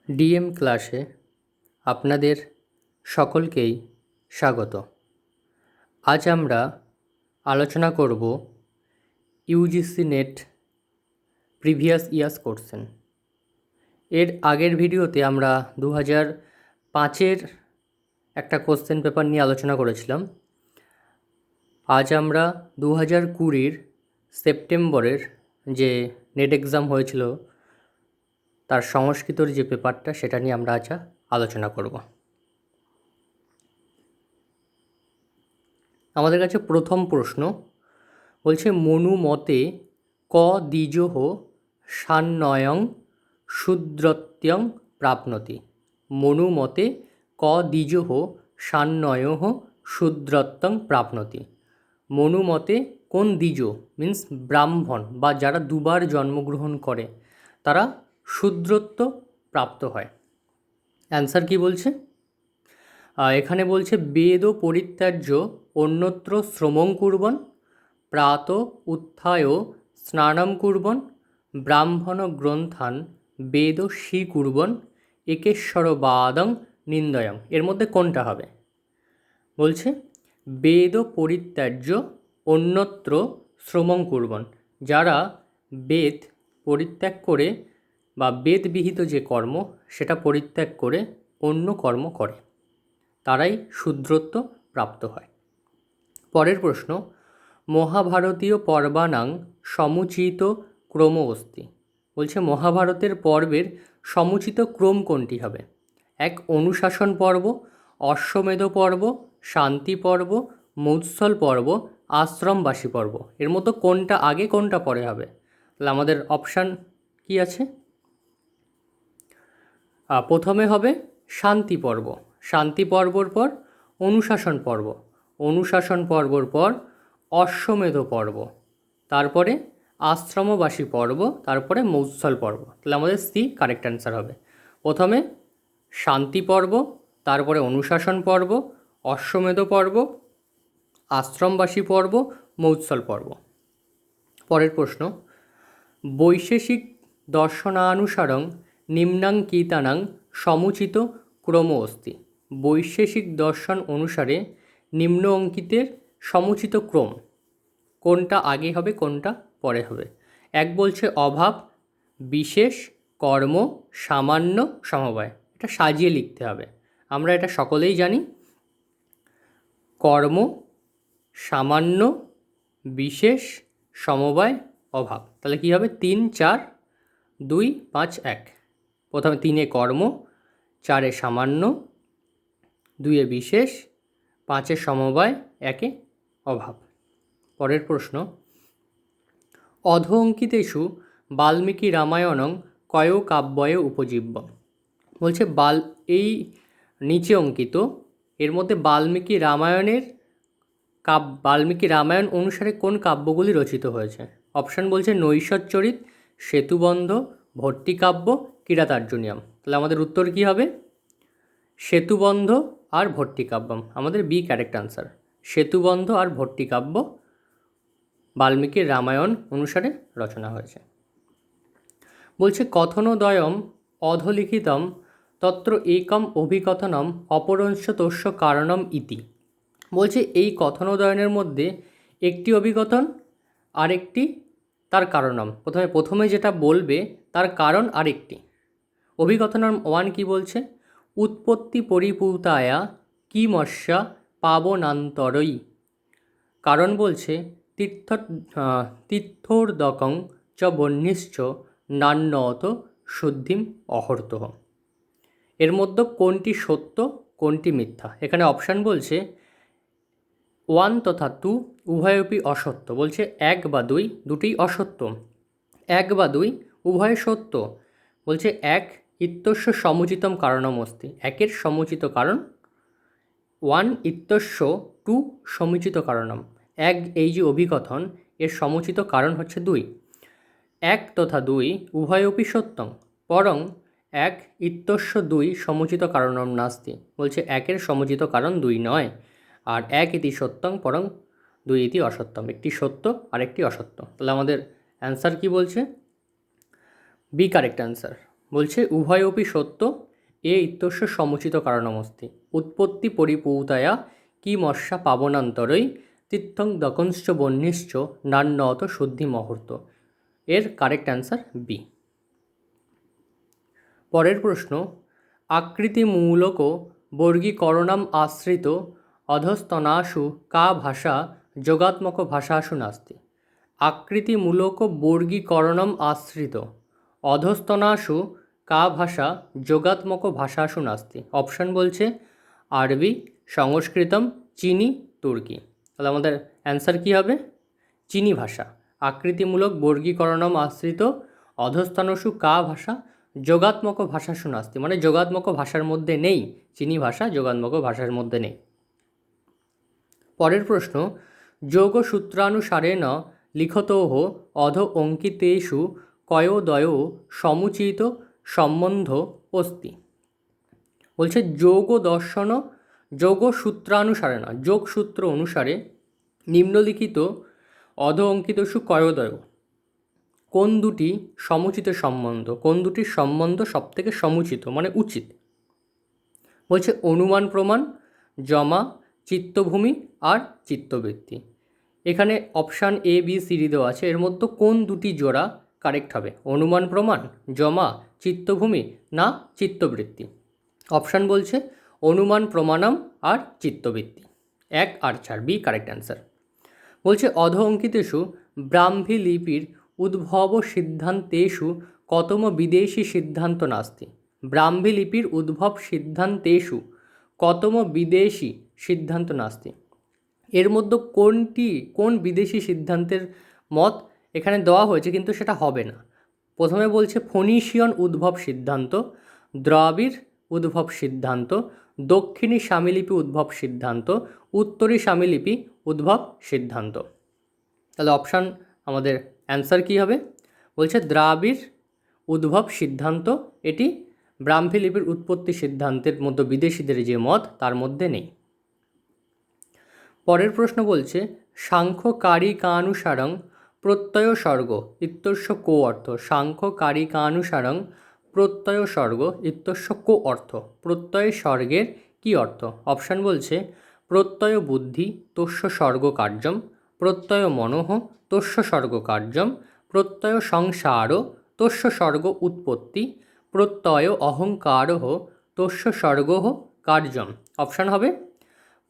DM ক্লাসে আপনাদের সকলকেই স্বাগত। আজ আমরা আলোচনা করব UGC net previous years question. এর আগের ভিডিওতে আমরা 2005-এর একটা কোশ্চেন পেপার নিয়ে আলোচনা করেছিলাম। আজ আমরা 2020-র সেপ্টেম্বরের যে নেট এক্সাম হয়েছিল তার সংস্কৃতর যে পেপারটা সেটা নিয়ে আমরা আজ আলোচনা করব। আমাদের কাছে প্রথম প্রশ্ন বলছে, মনু মতে ক দ্বিজোহ সান্নয়ং শূদ্রত্যং প্রাপ্নতি। মনু মতে ক দ্বিজোহ সান্নয়ঃ শূদ্রত্যং প্রাপ্নতি। মনু মতে কোন দ্বিজ মিন্স ব্রাহ্মণ বা যারা দুবার জন্মগ্রহণ করে তারা শূদ্রত্ব প্রাপ্ত হয়। অ্যান্সার কি বলছে? এখানে বলছে বেদ পরিত্যাজ্য অন্যত্র শ্রমং কুর্বন, প্রাত উত্থায় স্নানম কুর্বন, ব্রাহ্মণ গ্রন্থান বেদ স্বীকুর্বন, একেশ্বরবাদং নিন্দয়ং। এর মধ্যে কোনটা হবে? বলছে বেদ পরিত্যাজ্য অন্যত্র শ্রমং কুর্বন। যারা বেদ পরিত্যাগ করে বা বেদবিহিত যে কর্ম সেটা পরিত্যাগ করে অন্য কর্ম করে তারাই শূদ্রত্ব প্রাপ্ত হয়। পরের প্রশ্ন, মহাভারতীয় পর্বানাং সমুচিত ক্রম অস্তি। বলছে মহাভারতের পর্বের সমুচিত ক্রম কোনটি হবে? এক অনুশাসন পর্ব, অশ্বমেধ পর্ব, শান্তি পর্ব, মৌৎসল পর্ব, আশ্রমবাসী পর্ব। এর মতো কোনটা আগে কোনটা পরে হবে? তাহলে আমাদের অপশান কি আছে? প্রথমে হবে শান্তি পর্ব, শান্তি পর্বর পর অনুশাসন পর্ব, অনুশাসন পর্বর পর অশ্বমেধ পর্ব, তারপরে আশ্রমবাসী পর্ব, তারপরে মৌৎসল পর্ব। তাহলে আমাদের সি কারেক্ট অ্যান্সার হবে। প্রথমে শান্তি পর্ব, তারপরে অনুশাসন পর্ব, অশ্বমেধ পর্ব, আশ্রমবাসী পর্ব, মৌৎসল পর্ব। পরের প্রশ্ন, বৈশেষিক দর্শনানুসারং নিম্নাঙ্কিতানাং সমুচিত ক্রম অস্তি। বৈশেষিক দর্শন অনুসারে নিম্ন অঙ্কিতের সমুচিত ক্রম কোনটা আগে হবে কোনটা পরে হবে? এক বলছে অভাব, বিশেষ, কর্ম, সামান্য, সমবায়। এটা সাজিয়ে লিখতে হবে। আমরা এটা সকলেই জানি। কর্ম, সামান্য, বিশেষ, সমবায়, অভাব। তাহলে কী হবে? 3, 4, 2, 5, 1। প্রথমে 3-এ কর্ম, 4-এ সামান্য, 2-এ বিশেষ, 5-এ সমবায়, 1-এ অভাব। পরের প্রশ্ন, অধ অঙ্কিতেষু বাল্মীকি রামায়ণং কয় কাব্যয়ে উপজীব্য। বলছে এই নিচে অঙ্কিত এর মধ্যে বাল্মীকি রামায়ণ অনুসারে কোন কাব্যগুলি রচিত হয়েছে? অপশান বলছে নৈষৎচরিত, সেতুবন্ধ, ভট্টিকাব্য, কিরাতার্জুনীয়ম। তাহলে আমাদের উত্তর কী হবে? সেতুবন্ধ আর ভট্টিকাব্যম। আমাদের বি কারেক্ট আনসার। সেতুবন্ধ আর ভট্টিকাব্য বাল্মীকির রামায়ণ অনুসারে রচনা হয়েছে। বলছে কথনোদয়ম অধলিখিতম তত্র একম অভিকথনম অপরঞ্চ তস্য কারণম ইতি। বলছে এই কথনোদয়নের মধ্যে একটি অভিকথন আরেকটি তার কারণম। প্রথমে যেটা বলবে তার কারণ আরেকটি। অভিকথনম 1 কি বলছে? উৎপত্তি পরিপূতায়া কিমস্যা পাবনান্তরই। কারণ বলছে তীর্থোর্দকং চ বহ্নিশ্চ নান্যত শুদ্ধিম অহর্তঃ। এর মধ্যে কোনটি সত্য কোনটি মিথ্যা? এখানে অপশান বলছে 1 তথা 2 উভয়পি অসত্য। বলছে 1 বা 2 দুটোই অসত্য, 1 বা 2 উভয় সত্য। বলছে 1 ইত্যস্য সমুচিতম কারণম অস্তি। 1-এর সমুচিত কারণ 1 ইত্যস্য 2 সমুচিত কারণম। 1 এই যে অভিকথন এর সমুচিত কারণ হচ্ছে 2। 1 তথা 2 উভয়পি সত্যং পরং 1 ইত্যস্য 2 সমুচিত কারণম নাস্তি। বলছে 1-এর সমুচিত কারণ 2 নয়, আর 1 ইতি সত্যং পরং 2 ইতি অসত্যম। একটি সত্য আর একটি অসত্য। তাহলে আমাদের অ্যান্সার কি বলছে? B correct answer. বলছে উভয়োপি সত্য এ ইত্যস্য সমুচিত কারণমস্তি উৎপত্তি পরিপূতায়া কি মস্যা পাবনান্তরৈ তীর্থং দকংশ্চ বহ্নিশ্চ নান্নত শুদ্ধি মুহূর্ত। এর কারেক্ট অ্যান্সার বি। পরের প্রশ্ন, আকৃতিমূলক বর্গীকরণাম আশ্রিত অধস্তনাসু কা ভাষা যোগাত্মক ভাষাসু নাস্তি। আকৃতিমূলক বর্গীকরণম আশ্রিত অধস্তনাসু কা ভাষা যোগাত্মক ভাষাসু নাস্তি। অপশান বলছে আরবি, সংস্কৃতম, চীনি, তুর্কি। তাহলে আমাদের অ্যান্সার কী হবে? চীনি ভাষা। আকৃতিমূলক বর্গীকরণম আশ্রিত অধস্তনসু কা ভাষা যোগাত্মক ভাষাসু নাস্তি, মানে যোগাত্মক ভাষার মধ্যে নেই, চীনি ভাষা যোগাত্মক ভাষার মধ্যে নেই। পরের প্রশ্ন, যোগসূত্রানুসারেণ লিখতোঃ অধ অঙ্কিতেষু কয়োদয় সমুচিত সম্বন্ধ অস্তি। বলছে যোগ দর্শন যোগসূত্রানুসারে না, যোগসূত্র অনুসারে নিম্নলিখিত অধ অঙ্কিতেষু কয়োদয় কোন দুটি সমুচিত সম্বন্ধ, কোন দুটির সম্বন্ধ সবথেকে সমুচিত মানে উচিত। বলছে অনুমান প্রমাণ, জমা, চিত্তভূমি আর চিত্তবৃত্তি। এখানে option A B C D দেওয়া আছে, এর মধ্যে কোন দুটি জোড়া কারেক্ট হবে? অনুমান প্রমাণ, জমা, চিত্তভূমি না চিত্তবৃত্তি? অপশান বলছে অনুমান প্রমাণম আর চিত্তবৃত্তি। 1 আর 4 বি কারেক্ট অ্যান্সার। বলছে অধ অঙ্কিতেষু ব্রাহ্মী লিপির উদ্ভব সিদ্ধান্তেষু কতম বিদেশি সিদ্ধান্ত নাস্তি। ব্রাহ্মী লিপির উদ্ভব সিদ্ধান্তেষু কতম বিদেশি সিদ্ধান্ত নাস্তি। এর মধ্যে কোন বিদেশি সিদ্ধান্তের মত এখানে দেওয়া হয়েছে কিন্তু সেটা হবে না। প্রথমে বলছে ফোনিশিয়ান উদ্ভব সিদ্ধান্ত, দ্রাবিড় উদ্ভব সিদ্ধান্ত, দক্ষিণী সামিলিপি উদ্ভব সিদ্ধান্ত, উত্তরী সামিলিপি উদ্ভব সিদ্ধান্ত। তাহলে অপশান আমাদের অ্যান্সার কী হবে? বলছে দ্রাবিড় উদ্ভব সিদ্ধান্ত, এটি ব্রাহ্মী লিপির উৎপত্তি সিদ্ধান্তের মধ্যে বিদেশিদের যে মত তার মধ্যে নেই। পরের প্রশ্ন বলছে সাংখ্যকারিকানুসারং প্রত্যয় স্বর্গ ইত্যস্য কো অর্থ। সাংখ্যকারিকানুসারং প্রত্যয় স্বর্গ ইত্যস্য কো অর্থ। প্রত্যয় স্বর্গের কি অর্থ? অপশান বলছে প্রত্যয় বুদ্ধি তস্য স্বর্গ কার্যম, প্রত্যয় মনঃ তস্য স্বর্গ কার্যম, প্রত্যয় সংসার তস্য স্বর্গ উৎপত্তি, প্রত্যয় অহংকার তস্য স্বর্গ কার্যম। অপশান হবে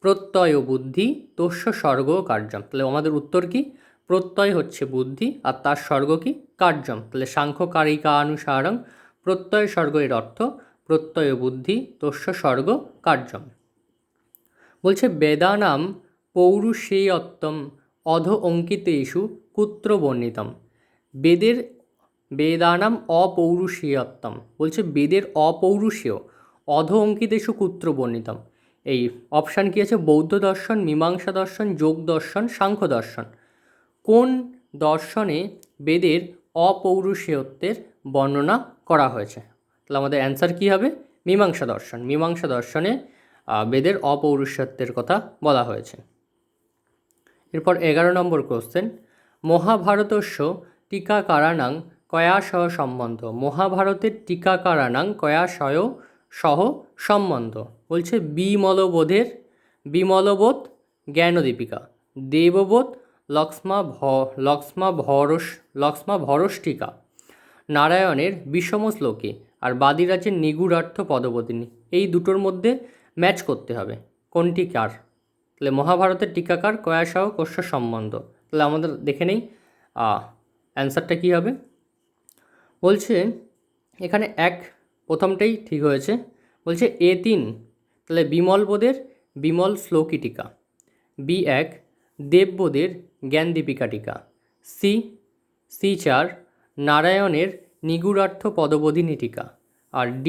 প্রত্যয় বুদ্ধি তস্য স্বর্গ কার্যম। তাহলে আমাদের উত্তর কি? প্রত্যয় হচ্ছে বুদ্ধি আর তার স্বর্গ কি? কার্যম। তাহলে সাংখ্যকারিকানুসারং প্রত্যয় স্বর্গ এর অর্থ প্রত্যয় বুদ্ধি তস্য স্বর্গ কার্যম। বলছে বেদানাম পৌরুষেয়ত্বম অধ অঙ্কিতেষু কুত্র বর্ণিতম। বেদানাম অপৌরুষেয়ত্বম, বলছে বেদের অপৌরুষেয় অধ অঙ্কিতেষু কুত্র বর্ণিতম। এই অপশান কী আছে? বৌদ্ধ দর্শন, মীমাংসা দর্শন, যোগ দর্শন, সাংখ্য দর্শন। কোন দর্শনে বেদের অপৌরুষেয়ত্বের বর্ণনা করা হয়েছে? তাহলে আমাদের অ্যান্সার কী হবে? মীমাংসা দর্শন। মীমাংসা দর্শনে বেদের অপৌরুষেয়ত্বের কথা বলা হয়েছে। এরপর 11 নম্বর কোশ্চেন, মহাভারতস্য টিকাকারাণাং কয়াশয় সম্বন্ধ। মহাভারতের টিকাকারাণাং কয়াশয় সহ সম্বন্ধ। বলছে বিমলবোধ জ্ঞানদীপিকা, দেববোধ লক্ষ্মা ভরস টিকা, নারায়ণের বিষম শ্লোকে আর বাদিরাজের নিগুড়ার্থ পদবদিনী। এই দুটোর মধ্যে ম্যাচ করতে হবে কোনটি কার। তাহলে মহাভারতের টিকাকার কয়াশয় কোশ্য সম্বন্ধ। তাহলে আমাদের দেখে নেই অ্যান্সারটা কী হবে। বলছে এখানে প্রথমটাই ঠিক হয়েছে। বলছে A3, তাহলে বিমলবোধের বিমল শ্লোকী টিকা, B1 দেববোধের জ্ঞানদীপিকা টিকা, C4 নারায়ণের নিগুড়ার্থ পদবোধিনী টিকা, আর D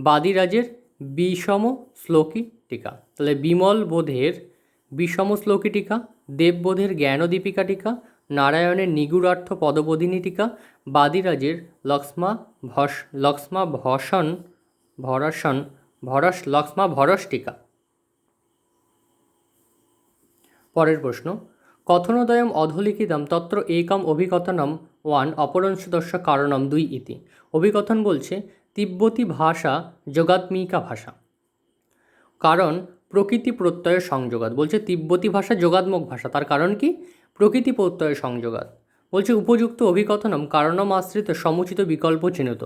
বাদিরাজের বিষম শ্লোকী টিকা। তাহলে বিমলবোধের বিষম শ্লোকী টিকা, দেববোধের জ্ঞানদীপিকা টিকা, নারায়ণের নিগুড়ার্থ পদবোধিনী টিকা, বাদিরাজের লক্ষ্মা ভরস টিকা। পরের প্রশ্ন, কথনোদয়ম অধলিখিতম তত্র একম অভিকথনম 1 অপরংশ দর্শ কারণম 2 ইতি। অভিকথন বলছে তিব্বতী ভাষা যোগাত্মিকা ভাষা। কারণ প্রকৃতি প্রত্যয় সংযোগাত। বলছে তিব্বতী ভাষা যোগাত্মক ভাষা, তার কারণ কি? প্রকৃতি প্রত্যয় সংযোগাত। বলছে উপযুক্ত অভিকথনম কারণম আশ্রিত সমুচিত বিকল্প চিহ্নিত।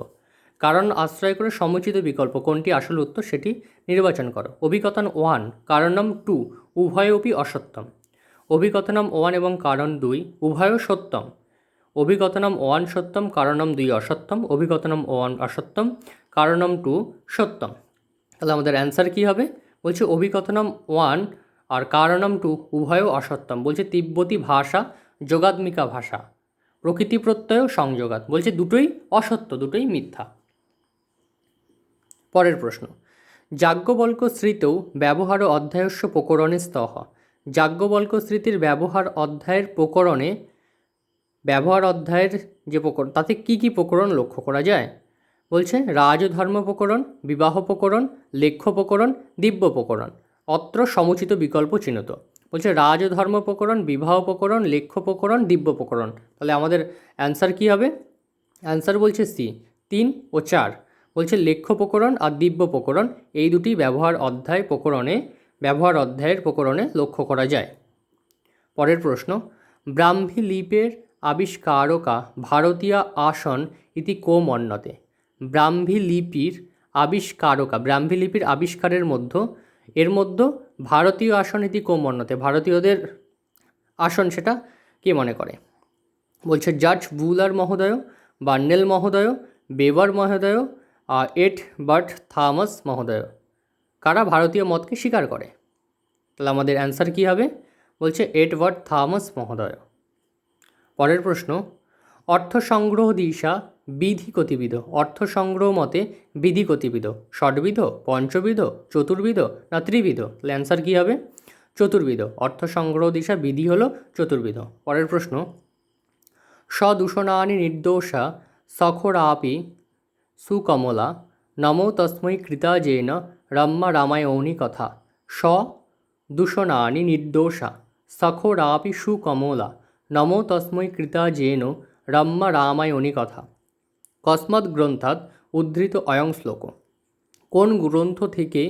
কারণ আশ্রয় করে সমুচিত বিকল্প কোনটি আসল উত্তর সেটি নির্বাচন করো। অভিকথন 1 কারণম 2 উভয়োপি অসত্যম। অভিকথনম 1 এবং কারণ 2 উভয় সত্যম। অভিকথনম 1 সত্যম কারণম 2 অসত্যম। অভিকথনম 1 অসত্যম কারণম 2 সত্যম। তাহলে আমাদের অ্যান্সার কী হবে? বলছে অভিকথনম 1 আর কারণম 2 উভয় অসত্যম। বলছে তিব্বতী ভাষা যোগাত্মিকা ভাষা, প্রকৃতি প্রত্যয় সংযোগাত। বলছে দুটোই অসত্য, দুটোই মিথ্যা। পরের প্রশ্ন, যাজ্ঞবল্ক স্মৃতৌ ব্যবহার অধ্যায়স্য প্রকরণে স্তঃ। যাজ্ঞবল্ক স্মৃতির ব্যবহার অধ্যায়ের প্রকরণে, ব্যবহার অধ্যায়ের যে প্রকরণ তাতে কী কী প্রকরণ লক্ষ্য করা যায়? বলছে রাজধর্ম প্রকরণ, বিবাহ প্রকরণ, লেখ্য প্রকরণ, দিব্য প্রকরণ। অত্র সমুচিত বিকল্প চিহ্নিত। বলছে রাজধর্ম প্রকরণ, বিবাহ প্রকরণ, লেখ্য প্রকরণ, দিব্য প্রকরণ। তাহলে আমাদের অ্যান্সার কী হবে? অ্যান্সার বলছে সি 3 ও 4। বলছে লেখ্য প্রকরণ আর দিব্য প্রকরণ এই দুটি ব্যবহার অধ্যায়ের প্রকরণে লক্ষ্য করা যায়। পরের প্রশ্ন, ব্রাহ্মী লিপের আবিষ্কারকা ভারতীয় আসন ইতি কো মন্যতে। ব্রাহ্মী লিপির আবিষ্কারের মধ্যে ভারতীয় আসন ইতি কো মন্যতে, ভারতীয়দের আসন সেটা কে মনে করে? বলছে জর্জ বুলার মহোদয়, বার্নেল মহোদয়, বেবার মহোদয়, এডওয়ার্ড থমাস মহোদয়। কারা ভারতীয় মতকে স্বীকার করে? তাহলে আমাদের অ্যান্সার কী হবে? বলছে এডওয়ার্ড থমাস মহোদয়। পরের প্রশ্ন, অর্থ সংগ্রহ দিশা বিধি কতিবিধ। অর্থ সংগ্রহ মতে বিধি কতিবিধ? ষটবিধ, পঞ্চবিধ, চতুর্বিধ না ত্রিবিধ? তাহলে অ্যান্সার কী হবে? চতুর্বিধ। অর্থ সংগ্রহ দিশা বিধি হলো চতুর্বিধ। পরের প্রশ্ন, সদূষণানি নির্দোষা সখরাপি সুকমলা নমো তস্मै কৃতাযেন রম্যা রামায়ণী কথা। সদূষণানি নির্দোষা সখরাপি সুকমলা নমো তস্मै কৃতাযেন রম্যা রামায়ণী কথা। কস্মাৎ গ্রন্থাৎ উদ্ধৃত অয়ং শ্লোক। কোন গ্রন্থ থেকে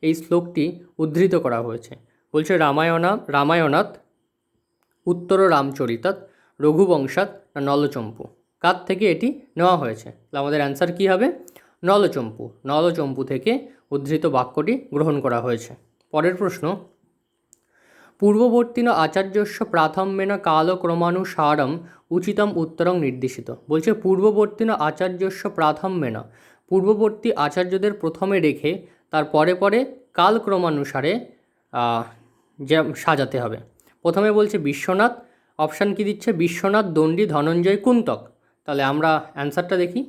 এই শ্লোকটি উদ্ধৃত করা হয়েছে? বলছে রামায়ণাৎ, উত্তর রামচরিতাৎ, রঘুবংশাৎ না নলচম্পু। কার থেকে এটি নেওয়া হয়েছে? তাহলে আমাদের অ্যান্সার কী হবে? নলচম্পু থেকে উদ্ধৃত বাক্যটি গ্রহণ করা হয়েছে। পরের প্রশ্ন, পূর্ববর্তীন আচার্যস্য প্রাথম্যেন কালক্রমানুসারম উচিতম উত্তরং নির্দেশিত। বলছে পূর্ববর্তীন আচার্যস্য প্রাথম্যেন, পূর্ববর্তী আচার্যদের প্রথমে রেখে তার পরে পরে কালক্রমানুসারে যা সাজাতে হবে। প্রথমে বলছে বিশ্বনাথ, অপশান কি দিচ্ছে? বিশ্বনাথ, দণ্ডী, ধনঞ্জয়, কুন্তক। তাহলে আমরা অ্যান্সারটা দেখি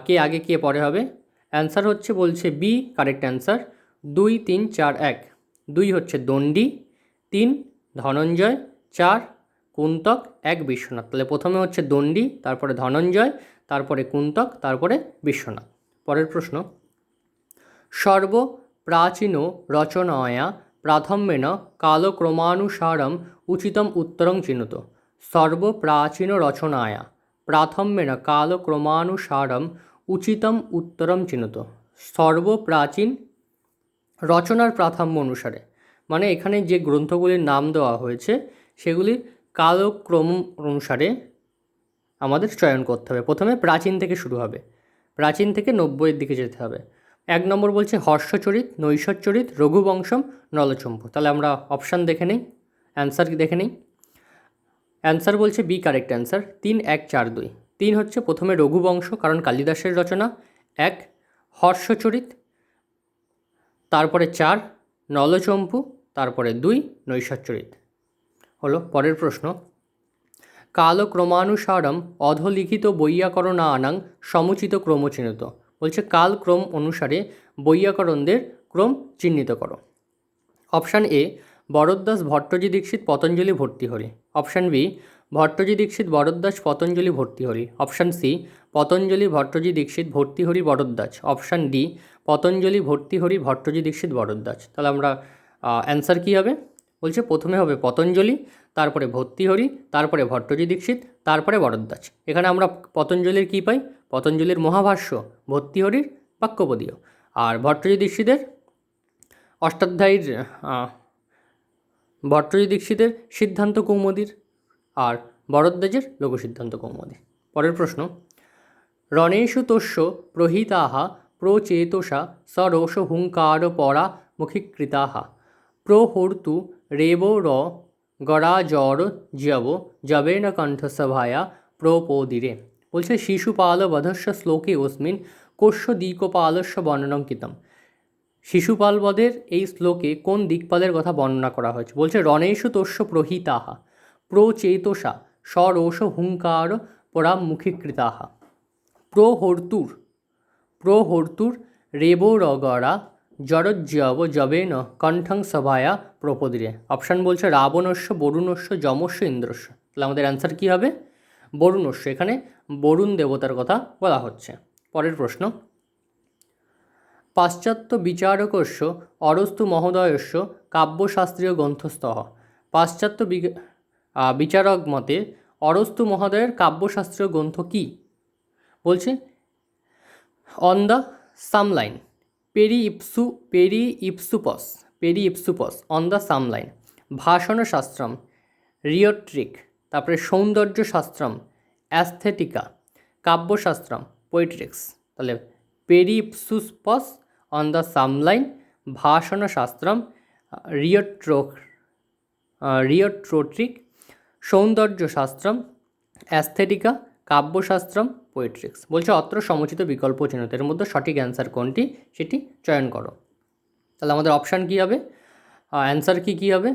কে আগে কে পরে হবে। অ্যান্সার হচ্ছে বলছে বি কারেক্ট অ্যান্সার। 2, 3, 4, 1। 2 হচ্ছে দণ্ডী, 3 ধনঞ্জয়, 4 কুন্তক, 1 বিশ্বনাথ। তাহলে প্রথমে হচ্ছে দণ্ডী, তারপরে ধনঞ্জয়, তারপরে কুন্তক, তারপরে বিশ্বনাথ। পরের প্রশ্ন, সর্বপ্রাচীন রচনায়া প্রাথম্যেন কালক্রমানুসারম উচিতম উত্তরং চিহ্নিত। সর্বপ্রাচীন রচনায়া প্রাথম্যেন কালক্রমানুসারম উচিতম উত্তরম চিহ্নিত। সর্বপ্রাচীন রচনার প্রাথম্য অনুসারে, মানে এখানে যে গ্রন্থগুলির নাম দেওয়া হয়েছে সেগুলি কালক্রম অনুসারে আমাদের চয়ন করতে হবে। প্রথমে প্রাচীন থেকে শুরু হবে, প্রাচীন থেকে 90-এর দিকে যেতে হবে। 1 নম্বর বলছে হর্ষচরিত, নৈষচ্চরিত, রঘুবংশম, নলচম্পু। তাহলে আমরা অপশান দেখে নিই, অ্যান্সার দেখে নিই। অ্যান্সার বলছে বি কারেক্ট অ্যান্সার। 3, 1, 4, 2। 3 হচ্ছে প্রথমে রঘুবংশ, কারণ কালিদাসের রচনা। 1 হর্ষচরিত, তারপরে 4 নলচম্পু, তারপরে 2 নৈষচ্চরিত হলো। পরের প্রশ্ন, কালক্রমানুসারম অধলিখিত বৈয়াকরণানাং সমুচিত ক্রম চিহ্নিত। বলছে কালক্রম অনুসারে বৈয়াকরণদের ক্রম চিহ্নিত করো। অপশান এ বরদ্দাস, ভট্টজি দীক্ষিত, পতঞ্জলি, ভর্তৃহরি। অপশান বি ভট্টজি দীক্ষিত, বরদ্দাস, পতঞ্জলি, ভর্তৃহরি। অপশান সি পতঞ্জলি, ভট্টজি দীক্ষিত, ভর্তৃহরি, বরদ্দাস। অপশান ডি পতঞ্জলি, ভর্তৃহরি, ভট্টজি দীক্ষিত, বরদ্দাস। তাহলে আমরা অ্যান্সার কী হবে? বলছে প্রথমে হবে পতঞ্জলি, তারপরে ভর্তৃহরি, তারপরে ভট্টজি দীক্ষিত, তারপরে বরদ্দাস। এখানে আমরা পতঞ্জলির কী পাই? পতঞ্জলির মহাভাষ্য, ভর্তৃহরির বাক্যপদীয়। আর ভট্টাচার্য দীক্ষিতের অষ্টাধ্যায়ীর ভট্টাচার্য দীক্ষিতের সিদ্ধান্ত কৌমুদীর, আর ভরদ্বাজের লোকসিদ্ধান্ত কৌমুদী। পরের প্রশ্ন, রণেষু তস্য প্রহিতাঃ প্রচেতসা সরোষ হুঙ্কার পরা মুখীকৃতাঃ প্রহর্তু রেবো র গরাজর জ্যব জবেন কণ্ঠসভায়া প্রপোদিরে। বলছে শিশুপাল বধস্য শ্লোকে অস্মিন কোষ্য দিকপালস্য বর্ণনাঙ্কিতম। শিশুপাল বধের এই শ্লোকে কোন দিকপালের কথা বর্ণনা করা হয়েছে? বলছে রণেষু তস্য প্রহিতাঃ প্রচেতসা সরোষ হুঙ্কার পরা মুখীকৃতাঃ প্রহর্তুর রেবোরগরা জরজ্জব জবেন কণ্ঠং সভায়া প্রপোদিরে। অপশান বলছে রাবণস্য বরুণস্য যমস্য ইন্দ্রস্য। তাহলে আমাদের অ্যান্সার কী হবে? বরুণস্য। এখানে বরুণ দেবতার কথা বলা হচ্ছে। পরের প্রশ্ন, পাশ্চাত্য বিচারকস্য অরস্তু মহোদয়স্য কাব্যশাস্ত্রীয় গ্রন্থস্থঃ। পাশ্চাত্য বিচারক মতে অরস্তু মহোদয়ের কাব্যশাস্ত্রীয় গ্রন্থ কী? বলছে on the sublime, Peri Hypsous on the sublime, ভাষণশাস্ত্রম রিয়ট্রিক, তারপরে সৌন্দর্য শাস্ত্রম অ্যাস্থেটিকা, কাব্যশাস্ত্রম পোয়েট্রিক্স। তাহলে পেরিইপসুপস অন দ্য সামলাইন, ভাষণশাস্ত্রম রিয়ট্রোট্রিক, সৌন্দর্যশাস্ত্রম অ্যাস্থেটিকা, কাব্যশাস্ত্রম পোয়েট্রিক্স। বলছে অত্র সমুচিত বিকল্প চিহ্নিত, এর মধ্যে সঠিক অ্যান্সার কোনটি সেটি চয়ন করো। তাহলে আমাদের অপশান কী হবে? অ্যান্সার কী হবে?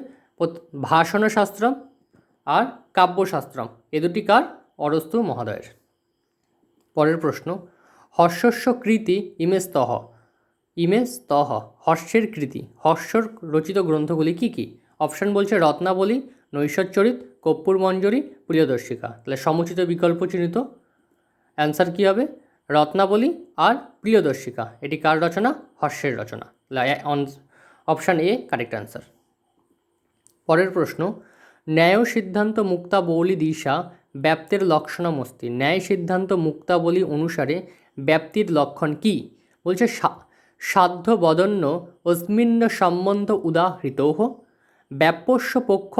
ভাষণশাস্ত্রম আর কাব্যশাস্ত্রম, এ দুটি কার? অরস্তু মহোদয়ের। পরের প্রশ্ন, হর্ষস্য কৃতি ইমেস্তহ, হর্ষের কৃতি, হর্ষর রচিত গ্রন্থগুলি কী কী? অপশান বলছে রত্নাবলী, নৈষধচরিত, কর্পূর মঞ্জরি, প্রিয়দর্শিকা। তাহলে সমুচিত বিকল্প চিহ্নিত, অ্যান্সার কী হবে? রত্নাবলী আর প্রিয়দর্শিকা। এটি কার রচনা? হর্ষের রচনা। Option A correct answer. পরের প্রশ্ন, ন্যায় সিদ্ধান্ত মুক্তাবলী দিশা ব্যাপ্তের লক্ষণমস্তি। ন্যায় সিদ্ধান্ত মুক্তাবলী অনুসারে ব্যাপ্তির লক্ষণ কি? বলছে সাধ্য বদন্য অস্মিন্ন সম্বন্ধ উদাহৃতঃ ব্যাপস্য পক্ষ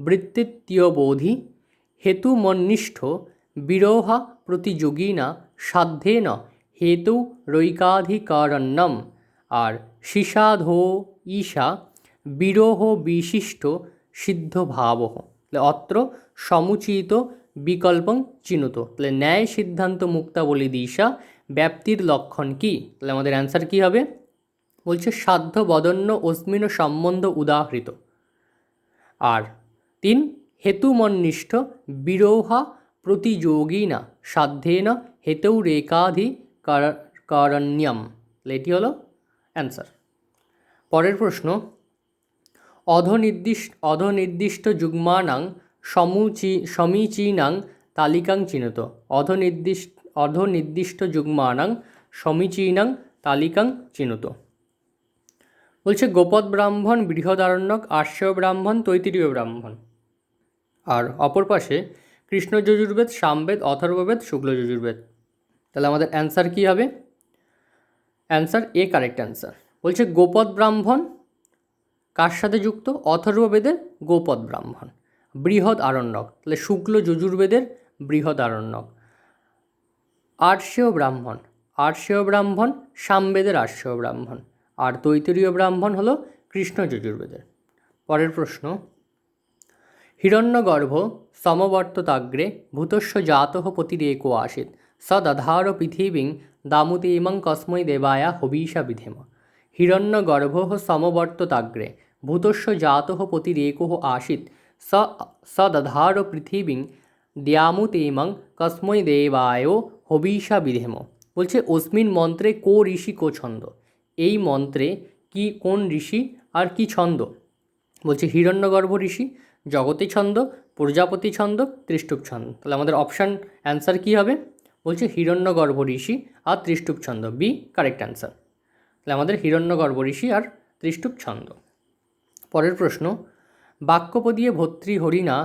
বৃত্তিত্ববোধি হেতুমন্নিষ্ঠ বিরোহা প্রতিযোগিনা সাধ্যেন হেতু রৈকাধিকারণ্যম, আর শিষাধো ঈশা বিরোহ বিশিষ্ট সিদ্ধভাব। অত্র সমুচিত বিকল্পং চিনুত। তাহলে ন্যায় সিদ্ধান্ত মুক্তাবলী দিশা ব্যাপ্তির লক্ষণ কি? তাহলে আমাদের অ্যান্সার কী হবে? বলছে সাধ্য বদন্য অস্মিন সম্বন্ধ উদাহৃত। আর 3 হেতুমন্নিষ্ঠ বিরোহা প্রতিযোগিনা সাধ্যেন হেতৌরেকাধিকারণ্যম। এটি হলো অ্যান্সার। পরের প্রশ্ন, অধনির্দিষ্ট যুগ্মানাং সমীচীনাং তালিকাং চিনুত। অধনির্দিষ্ট যুগ্মানাং সমীচীনাং তালিকাং চিনুত। বলছে গোপদ ব্রাহ্মণ, বৃহদারণ্যক, আর্ষেয় ব্রাহ্মণ, তৈত্তিরীয় ব্রাহ্মণ। আর অপর পাশে কৃষ্ণ যজুর্বেদ, সামবেদ, অথর্ববেদ, শুক্ল যজুর্বেদ। তাহলে আমাদের অ্যান্সার কী হবে? অ্যান্সার এ কারেক্ট অ্যান্সার। বলছে গোপদ ব্রাহ্মণ কার সাথে যুক্ত? অথর্ববেদের গোপদ ব্রাহ্মণ। বৃহৎ আরণ্যক, তাহলে শুক্ল যজুর্বেদের বৃহৎ আরণ্যক। আর্ষেয় ব্রাহ্মণ সামবেদের আর্ষেয় ব্রাহ্মণ। আর তৈত্তিরীয় ব্রাহ্মণ হলো কৃষ্ণ যজুর্বেদের। পরের প্রশ্ন, হিরণ্যগর্ভ সমবর্ততাগ্রে ভূতস্য জাতঃ পতিরেকো আসিত সদধার পৃথিবীং দামুতেমং কস্মৈ দেবায়া হবিষা বিধেম। হিরণ্যগর্ভ সমবর্ততাগ্রে ভূতস্য জাতঃ পতিরেকো আসিত সদধার পৃথিবীং দ্যামুতেমং কস্মৈ দেবায় হবিষা বিধেম। বলছে অস্মিন মন্ত্রে কো ঋষি কো ছন্দ। এই মন্ত্রে কি কোন ঋষি আর কি ছন্দ? বলছে হিরণ্যগর্ভ ঋষি, জগতী ছন্দ, প্রজাপতি ছন্দ, ত্রিষ্টুপ ছন্দ। তাহলে আমাদের অপশান অ্যান্সার কী হবে? বলছে হিরণ্যগর্ভ ঋষি আর ত্রিষ্টুপ ছন্দ, বি কারেক্ট অ্যান্সার। তাহলে আমাদের হিরণ্যগর্ভ ঋষি আর ত্রিষ্টুপ ছন্দ। পরের প্রশ্ন, বাক্যপদীয়ে ভর্তৃহরিণা